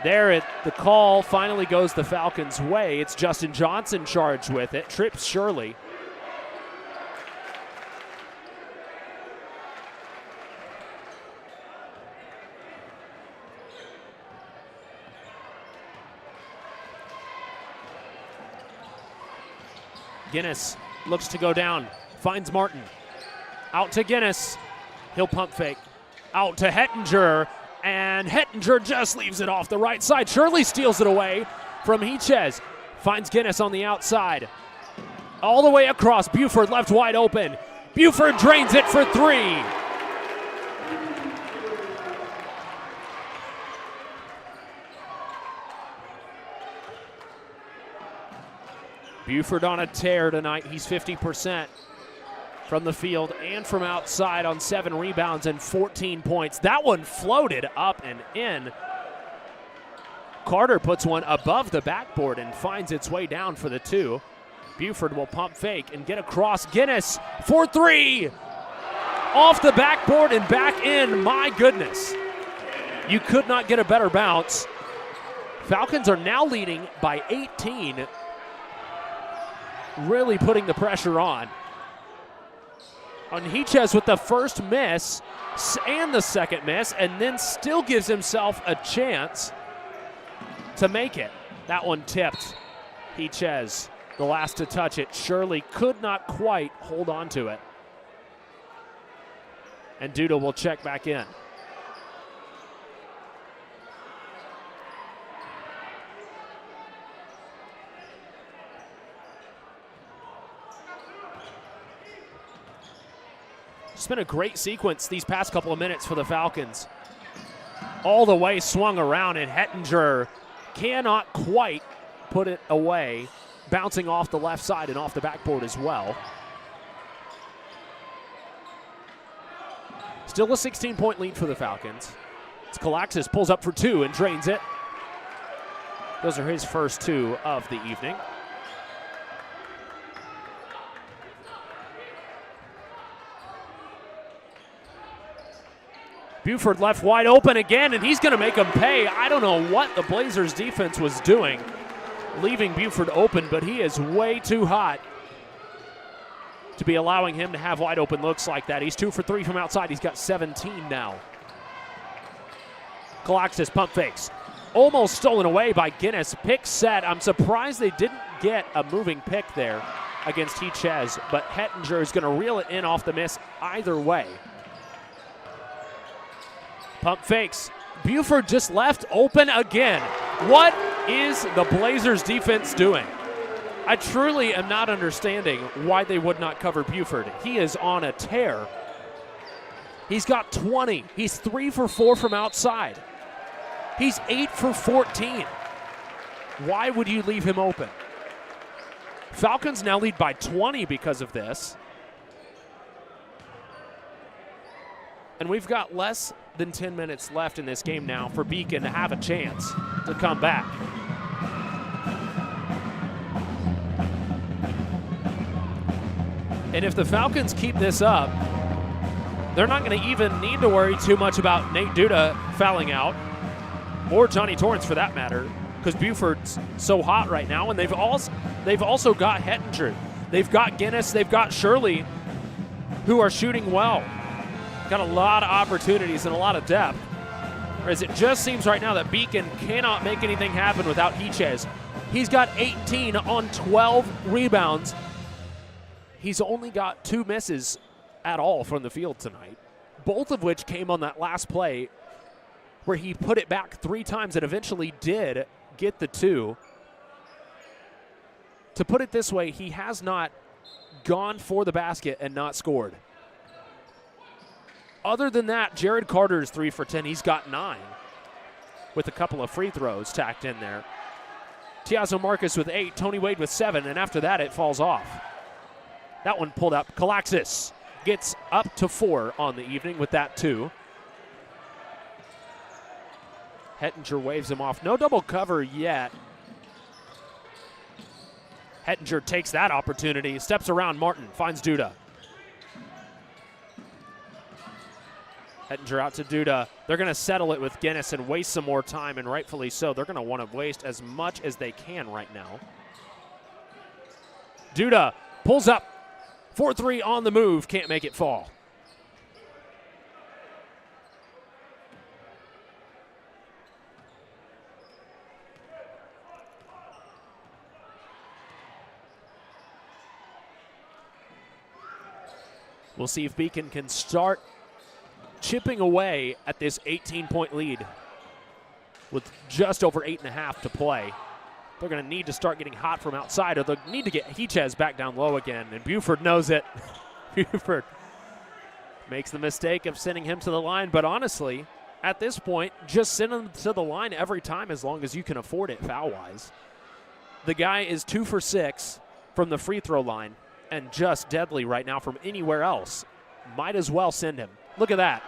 The call finally goes the Falcons' way. It's Justin Johnson charged with it. Trips Shirley. Guinness looks to go down, finds Martin. Out to Guinness. He'll pump fake. Out to Hettinger, and Hettinger just leaves it off the right side. Shirley steals it away from Hichez. Finds Guinness on the outside. All the way across. Buford left wide open. Buford drains it for 3. Buford on a tear tonight. He's 50% from the field and from outside on 7 rebounds and 14 points. That one floated up and in. Carter puts one above the backboard and finds its way down for the 2. Buford will pump fake and get across. Guinness for 3. Off the backboard and back in. My goodness. You could not get a better bounce. Falcons are now leading by 18. Really putting the pressure on. Hichez with the first miss and the second miss, and then still gives himself a chance to make it. That one tipped. Hichez, the last to touch it. Shirley could not quite hold on to it. And Duda will check back in. It's been a great sequence these past couple of minutes for the Falcons. All the way swung around, and Hettinger cannot quite put it away, bouncing off the left side and off the backboard as well. Still a 16-point lead for the Falcons. It's Calaxis pulls up for 2 and drains it. Those are his first 2 of the evening. Buford left wide open again, and he's going to make him pay. I don't know what the Blazers defense was doing, leaving Buford open, but he is way too hot to be allowing him to have wide open looks like that. He's 2 for 3 from outside. He's got 17 now. Calaxis pump fakes. Almost stolen away by Guinness. Pick set. I'm surprised they didn't get a moving pick there against Hichez, but Hettinger is going to reel it in off the miss either way. Pump fakes. Buford just left open again. What is the Blazers defense doing? I truly am not understanding why they would not cover Buford. He is on a tear. He's got 20. He's 3 for 4 from outside. He's 8 for 14. Why would you leave him open? Falcons now lead by 20 because of this. And we've got less than 10 minutes left in this game now for Beacon to have a chance to come back. And if the Falcons keep this up, they're not going to even need to worry too much about Nate Duda fouling out, or Johnny Torrance for that matter, because Buford's so hot right now, and they've also got Hettinger. They've got Guinness, they've got Shirley, who are shooting well. Got a lot of opportunities and a lot of depth. Whereas it just seems right now that Beacon cannot make anything happen without Hichez. He's got 18 on 12 rebounds. He's only got 2 misses at all from the field tonight, both of which came on that last play where he put it back 3 times and eventually did get the 2. to put it this way, he has not gone for the basket and not scored. Other than that, Jared Carter is 3 for 10. He's got 9 with a couple of free throws tacked in there. Tiazo Marcus with 8, Tony Wade with 7, and after that it falls off. That one pulled up. Kalaxis gets up to 4 on the evening with that 2. Hettinger waves him off. No double cover yet. Hettinger takes that opportunity, steps around Martin, finds Duda. Hettinger out to Duda. They're going to settle it with Guinness and waste some more time, and rightfully so. They're going to want to waste as much as they can right now. Duda pulls up. 4-3 on the move. Can't make it fall. We'll see if Beacon can start chipping away at this 18-point lead with just over 8.5 to play. They're going to need to start getting hot from outside, or they'll need to get Hichez back down low again, and Buford knows it. Buford makes the mistake of sending him to the line, but honestly, at this point, just send him to the line every time as long as you can afford it foul-wise. The guy is 2 for 6 from the free throw line and just deadly right now from anywhere else. Might as well send him. Look at that.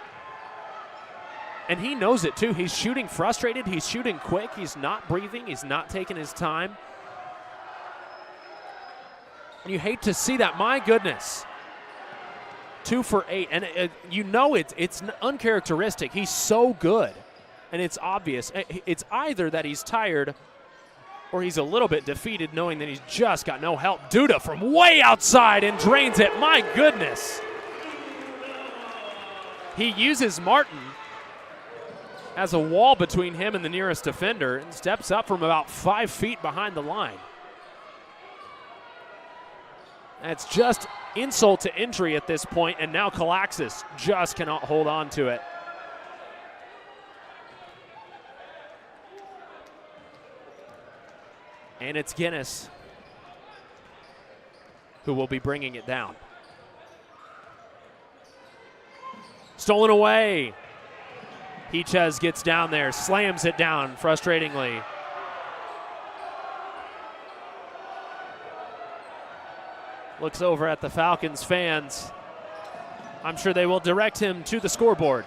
And he knows it too. He's shooting frustrated. He's shooting quick. He's not breathing. He's not taking his time. And you hate to see that. My goodness. 2 for 8. And you know it's uncharacteristic. He's so good. And it's obvious. It's either that he's tired or he's a little bit defeated knowing that he's just got no help. Duda from way outside and drains it. My goodness. He uses Martin as a wall between him and the nearest defender and steps up from about 5 feet behind the line. That's just insult to injury at this point, and now Kalaxis just cannot hold on to it. And it's Guinness who will be bringing it down. Stolen away. Hichez gets down there, slams it down frustratingly. Looks over at the Falcons fans. I'm sure they will direct him to the scoreboard.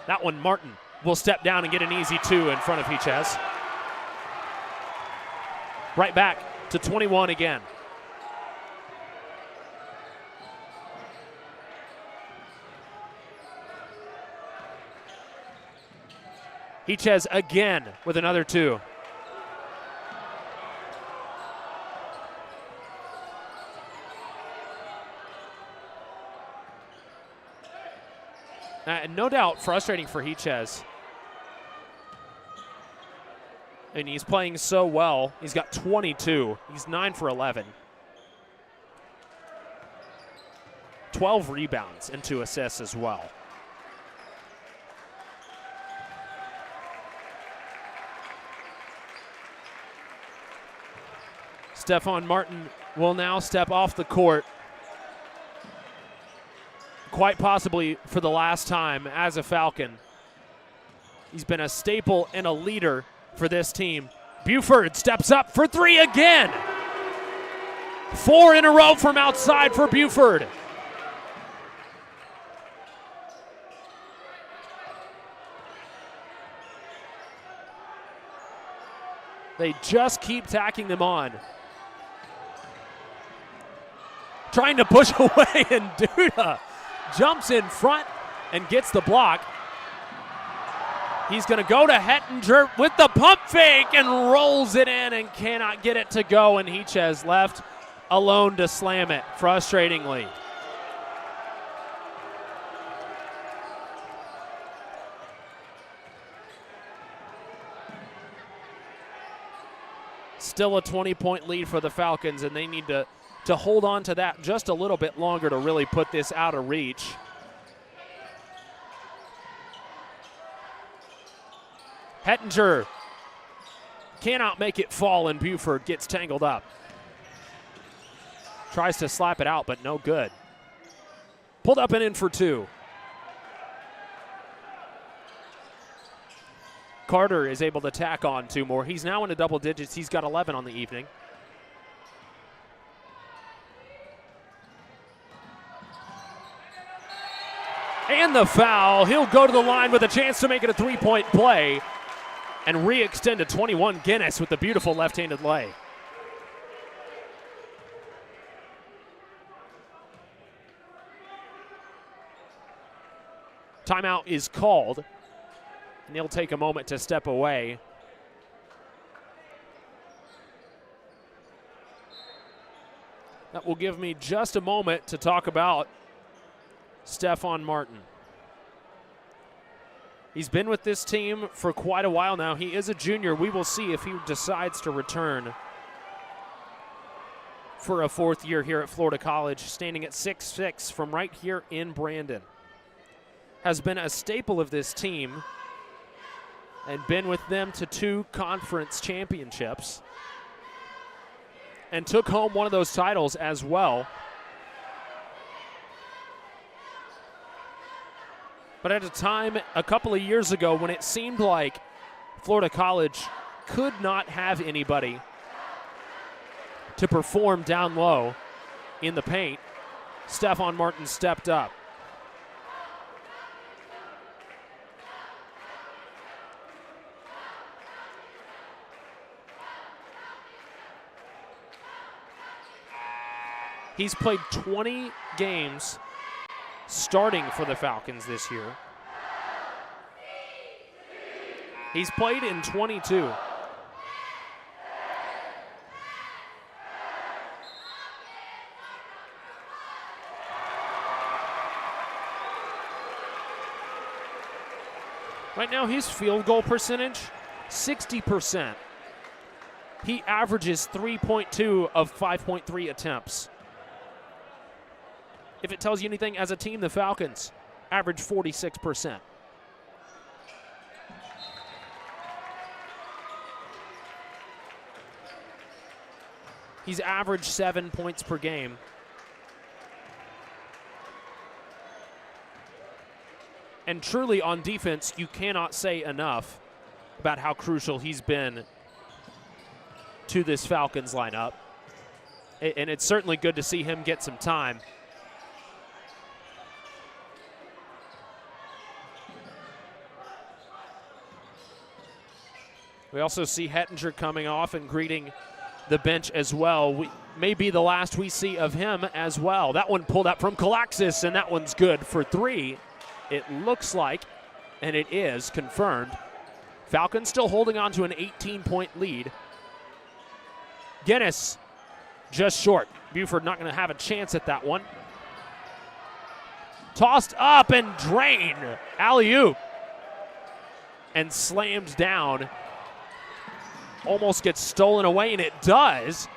That one, Martin will step down and get an easy 2 in front of Hichez. Right back to 21 again. Hichez again with another 2. No doubt frustrating for Hichez. And he's playing so well. He's got 22. He's 9 for 11. 12 rebounds and 2 assists as well. Stephon Martin will now step off the court, quite possibly for the last time as a Falcon. He's been a staple and a leader for this team. Buford steps up for 3 again. 4 in a row from outside for Buford. They just keep tacking them on. Trying to push away, and Duda jumps in front and gets the block. He's going to go to Hettinger with the pump fake and rolls it in and cannot get it to go, and Hichez left alone to slam it, frustratingly. Still a 20-point lead for the Falcons, and they need to hold on to that just a little bit longer to really put this out of reach. Hettinger cannot make it fall, and Buford gets tangled up. Tries to slap it out, but no good. Pulled up and in for 2. Carter is able to tack on 2 more. He's now into double digits. He's got 11 on the evening. And the foul. He'll go to the line with a chance to make it a 3-point play and re-extend to 21. Guinness with the beautiful left-handed lay. Timeout is called, and he'll take a moment to step away. That will give me just a moment to talk about Stephon Martin. He's been with this team for quite a while now. He is a junior. We will see if he decides to return for a 4th year here at Florida College, standing at 6'6" from right here in Brandon. Has been a staple of this team and been with them to 2 conference championships and took home one of those titles as well. But at a time a couple of years ago when it seemed like Florida College could not have anybody to perform down low in the paint, Stephon Martin stepped up. He's played 20 games starting for the Falcons this year. He's played in 22. Right now, his field goal percentage, 60%. He averages 3.2 of 5.3 attempts. If it tells you anything, as a team, the Falcons average 46%. He's averaged 7 points per game. And truly on defense, you cannot say enough about how crucial he's been to this Falcons lineup. And it's certainly good to see him get some time. We also see Hettinger coming off and greeting the bench as well. May be the last we see of him as well. That one pulled up from Kalaxis, and that one's good for 3. It looks like, and it is confirmed, Falcons still holding on to an 18-point lead. Guinness just short. Buford not going to have a chance at that one. Tossed up and drained. Alley-oop. And slammed down. Almost gets stolen away, and it does.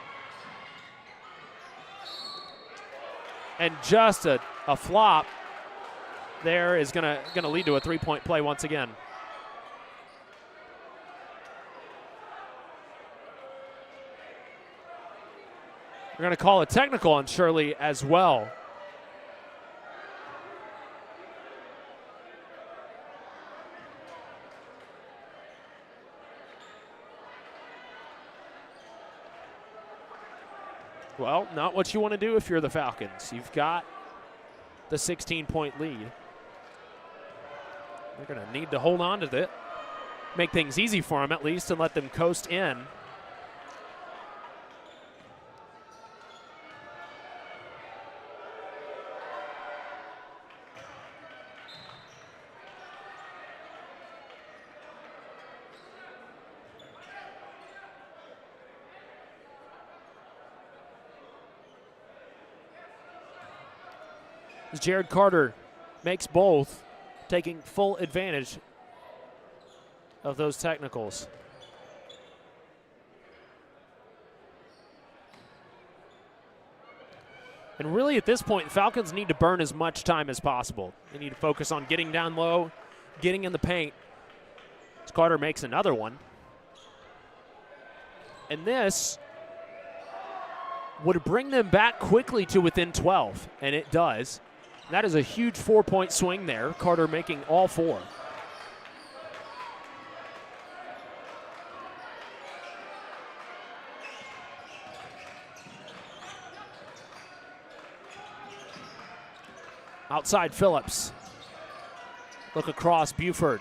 And just a flop there is gonna lead to a 3-point play once again. We're gonna call a technical on Shirley as well. Well, not what you want to do if you're the Falcons. You've got the 16-point lead. They're going to need to hold on to it, make things easy for them at least, and let them coast in. Jared Carter makes both, taking full advantage of those technicals. And really at this point, Falcons need to burn as much time as possible. They need to focus on getting down low, getting in the paint. As Carter makes another one. And this would bring them back quickly to within 12, and it does. That is a huge 4-point swing there. Carter making all 4. Outside Phillips. Look across, Buford.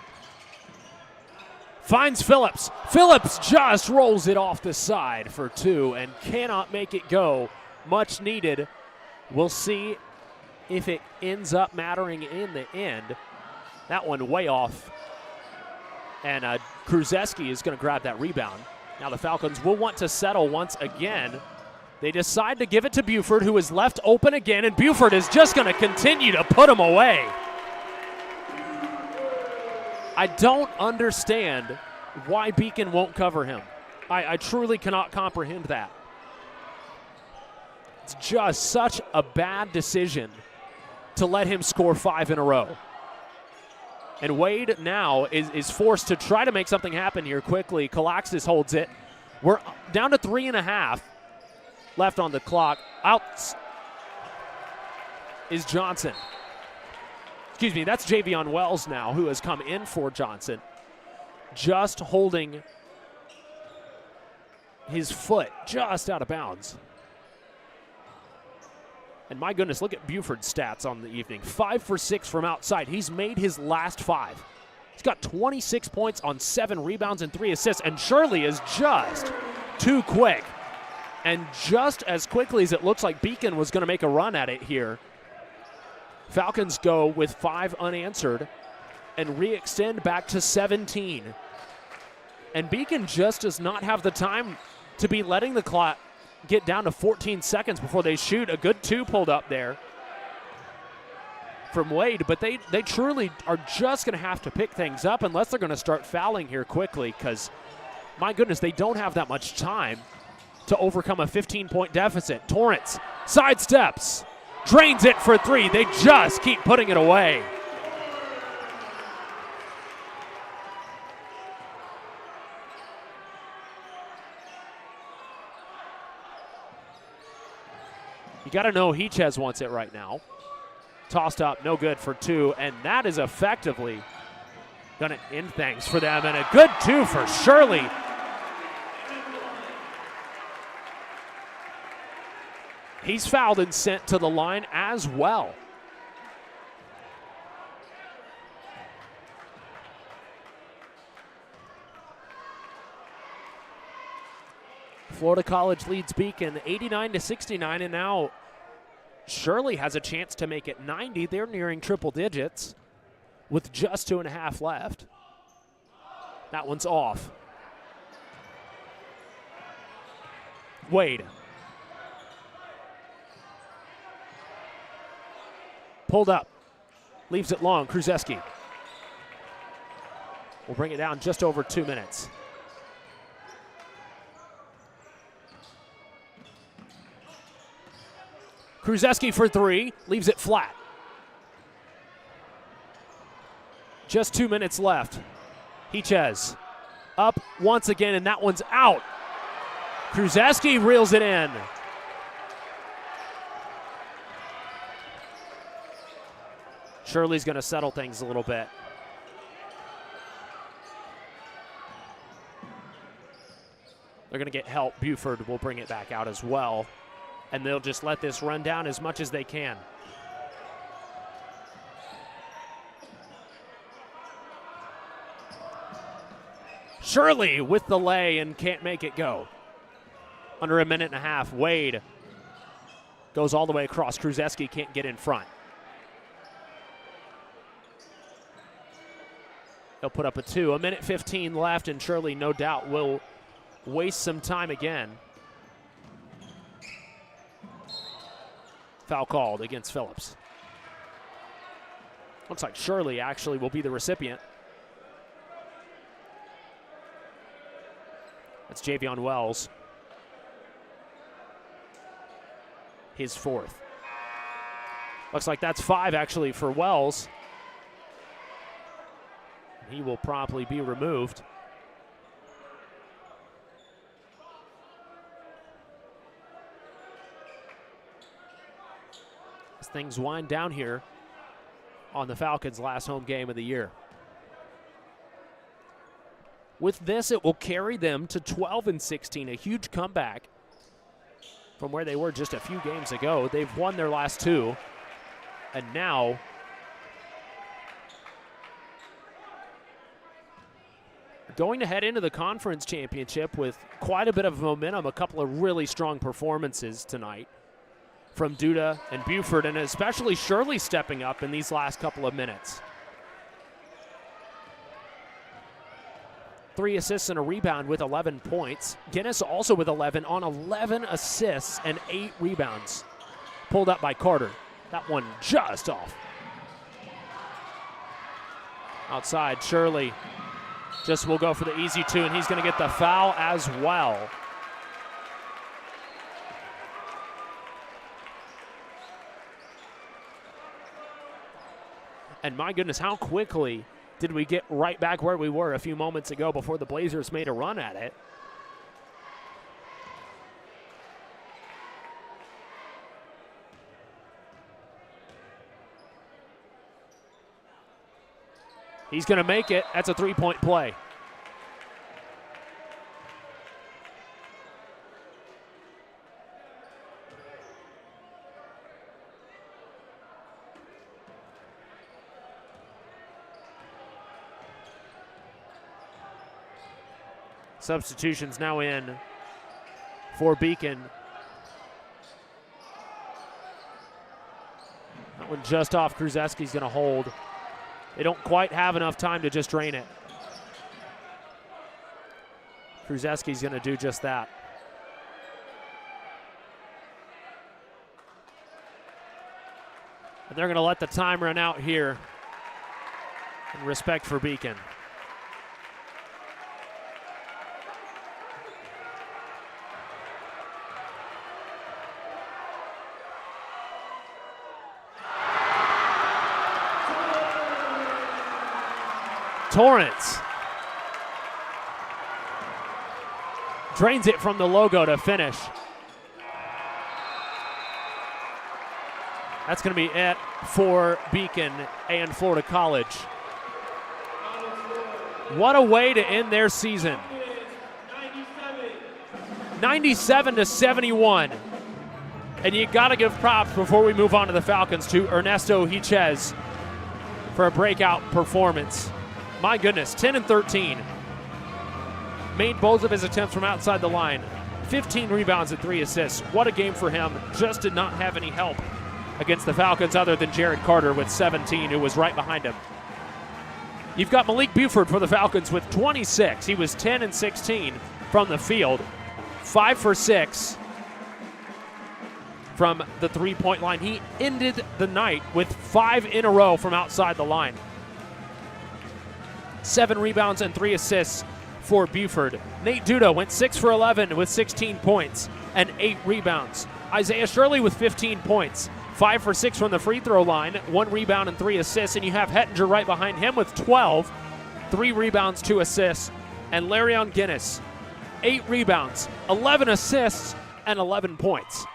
Finds Phillips. Phillips just rolls it off the side for 2 and cannot make it go. Much needed. We'll see if it ends up mattering in the end. That one way off. And Krzyzewski is going to grab that rebound. Now the Falcons will want to settle once again. They decide to give it to Buford, who is left open again, and Buford is just going to continue to put him away. I don't understand why Beacon won't cover him. I truly cannot comprehend that. It's just such a bad decision to let him score 5 in a row. And Wade now is forced to try to make something happen here quickly. Kalaxis holds it. We're down to 3.5 left on the clock. Out is Johnson. Excuse me, that's Javion Wells now, who has come in for Johnson. Just holding his foot just out of bounds. And my goodness, look at Buford's stats on the evening. 5 for 6 from outside. He's made his last 5. He's got 26 points on 7 rebounds and 3 assists. And Shirley is just too quick. And just as quickly as it looks like Beacon was going to make a run at it here, Falcons go with 5 unanswered and re-extend back to 17. And Beacon just does not have the time to be letting the clock get down to 14 seconds before they shoot. A good 2 pulled up there from Wade, but they truly are just going to have to pick things up unless they're going to start fouling here quickly, because, my goodness, they don't have that much time to overcome a 15-point deficit. Torrance sidesteps, drains it for 3. They just keep putting it away. You got to know Hichez wants it right now. Tossed up, no good for 2, and that is effectively going to end things for them. And a good 2 for Shirley. He's fouled and sent to the line as well. Florida College leads Beacon 89-69, and now Shirley has a chance to make it 90. They're nearing triple digits with just 2.5 left. That one's off. Wade. Pulled up. Leaves it long. Krzyzewski. We'll bring it down just over 2 minutes. Krzyzewski for 3, leaves it flat. Just 2 minutes left. Hichez up once again, and that one's out. Krzyzewski reels it in. Shirley's going to settle things a little bit. They're going to get help. Buford will bring it back out as well. And they'll just let this run down as much as they can. Shirley with the lay and can't make it go. Under 1.5 minutes. Wade goes all the way across. Krzyzewski can't get in front. They'll put up a 2. 1:15 left, and Shirley no doubt will waste some time again. Foul called against Phillips. Looks like Shirley actually will be the recipient. That's Javion Wells. His 4th. Looks like that's 5 actually for Wells. He will promptly be removed. as things wind down here on the Falcons' last home game of the year. With this, it will carry them to 12-16, a huge comeback from where they were just a few games ago. They've won their last two, and now going to head into the conference championship with quite a bit of momentum, a couple of really strong performances tonight from Duda and Buford, and especially Shirley stepping up in these last couple of minutes. 3 assists and a rebound with 11 points. Guinness also with 11 on 11 assists and 8 rebounds. Pulled up by Carter. That one just off. Outside, Shirley just will go for the easy two, and he's going to get the foul as well. And my goodness, how quickly did we get right back where we were a few moments ago before the Blazers made a run at it. He's going to make it. That's a three-point play. Substitutions now in for Beacon. That one just off. Krzyzewski's going to hold. They don't quite have enough time to just drain it. Krzyzewski's going to do just that. And they're going to let the time run out here in respect for Beacon. Torrance drains it from the logo to finish. That's going to be it for Beacon and Florida College. What a way to end their season. 97-71. And you got to give props before we move on to the Falcons to Ernesto Hichez for a breakout performance. My goodness, 10 and 13. Made both of his attempts from outside the line. 15 rebounds and 3 assists. What a game for him. Just did not have any help against the Falcons other than Jared Carter with 17, who was right behind him. You've got Malik Buford for the Falcons with 26. He was 10 and 16 from the field. 5 for 6 from the three-point line. He ended the night with 5 in a row from outside the line. 7 rebounds and 3 assists for Buford. Nate Duda went 6 for 11 with 16 points and 8 rebounds. Isaiah Shirley with 15 points, 5 for 6 from the free throw line, 1 rebound and 3 assists. And you have Hettinger right behind him with 12, 3 rebounds, 2 assists. And Larion Guinness, 8 rebounds, 11 assists, and 11 points.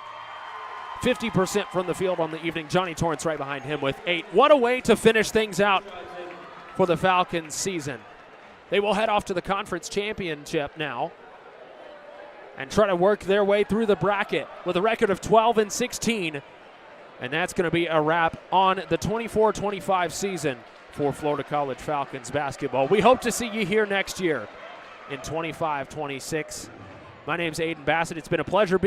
50% from the field on the evening. Johnny Torrance right behind him with 8. What a way to finish things out for the Falcons season. They will head off to the conference championship now and try to work their way through the bracket with a record of 12 and 16. And that's going to be a wrap on the 24-25 season for Florida College Falcons basketball. We hope to see you here next year in 25-26. My name's Aiden Bassett. It's been a pleasure being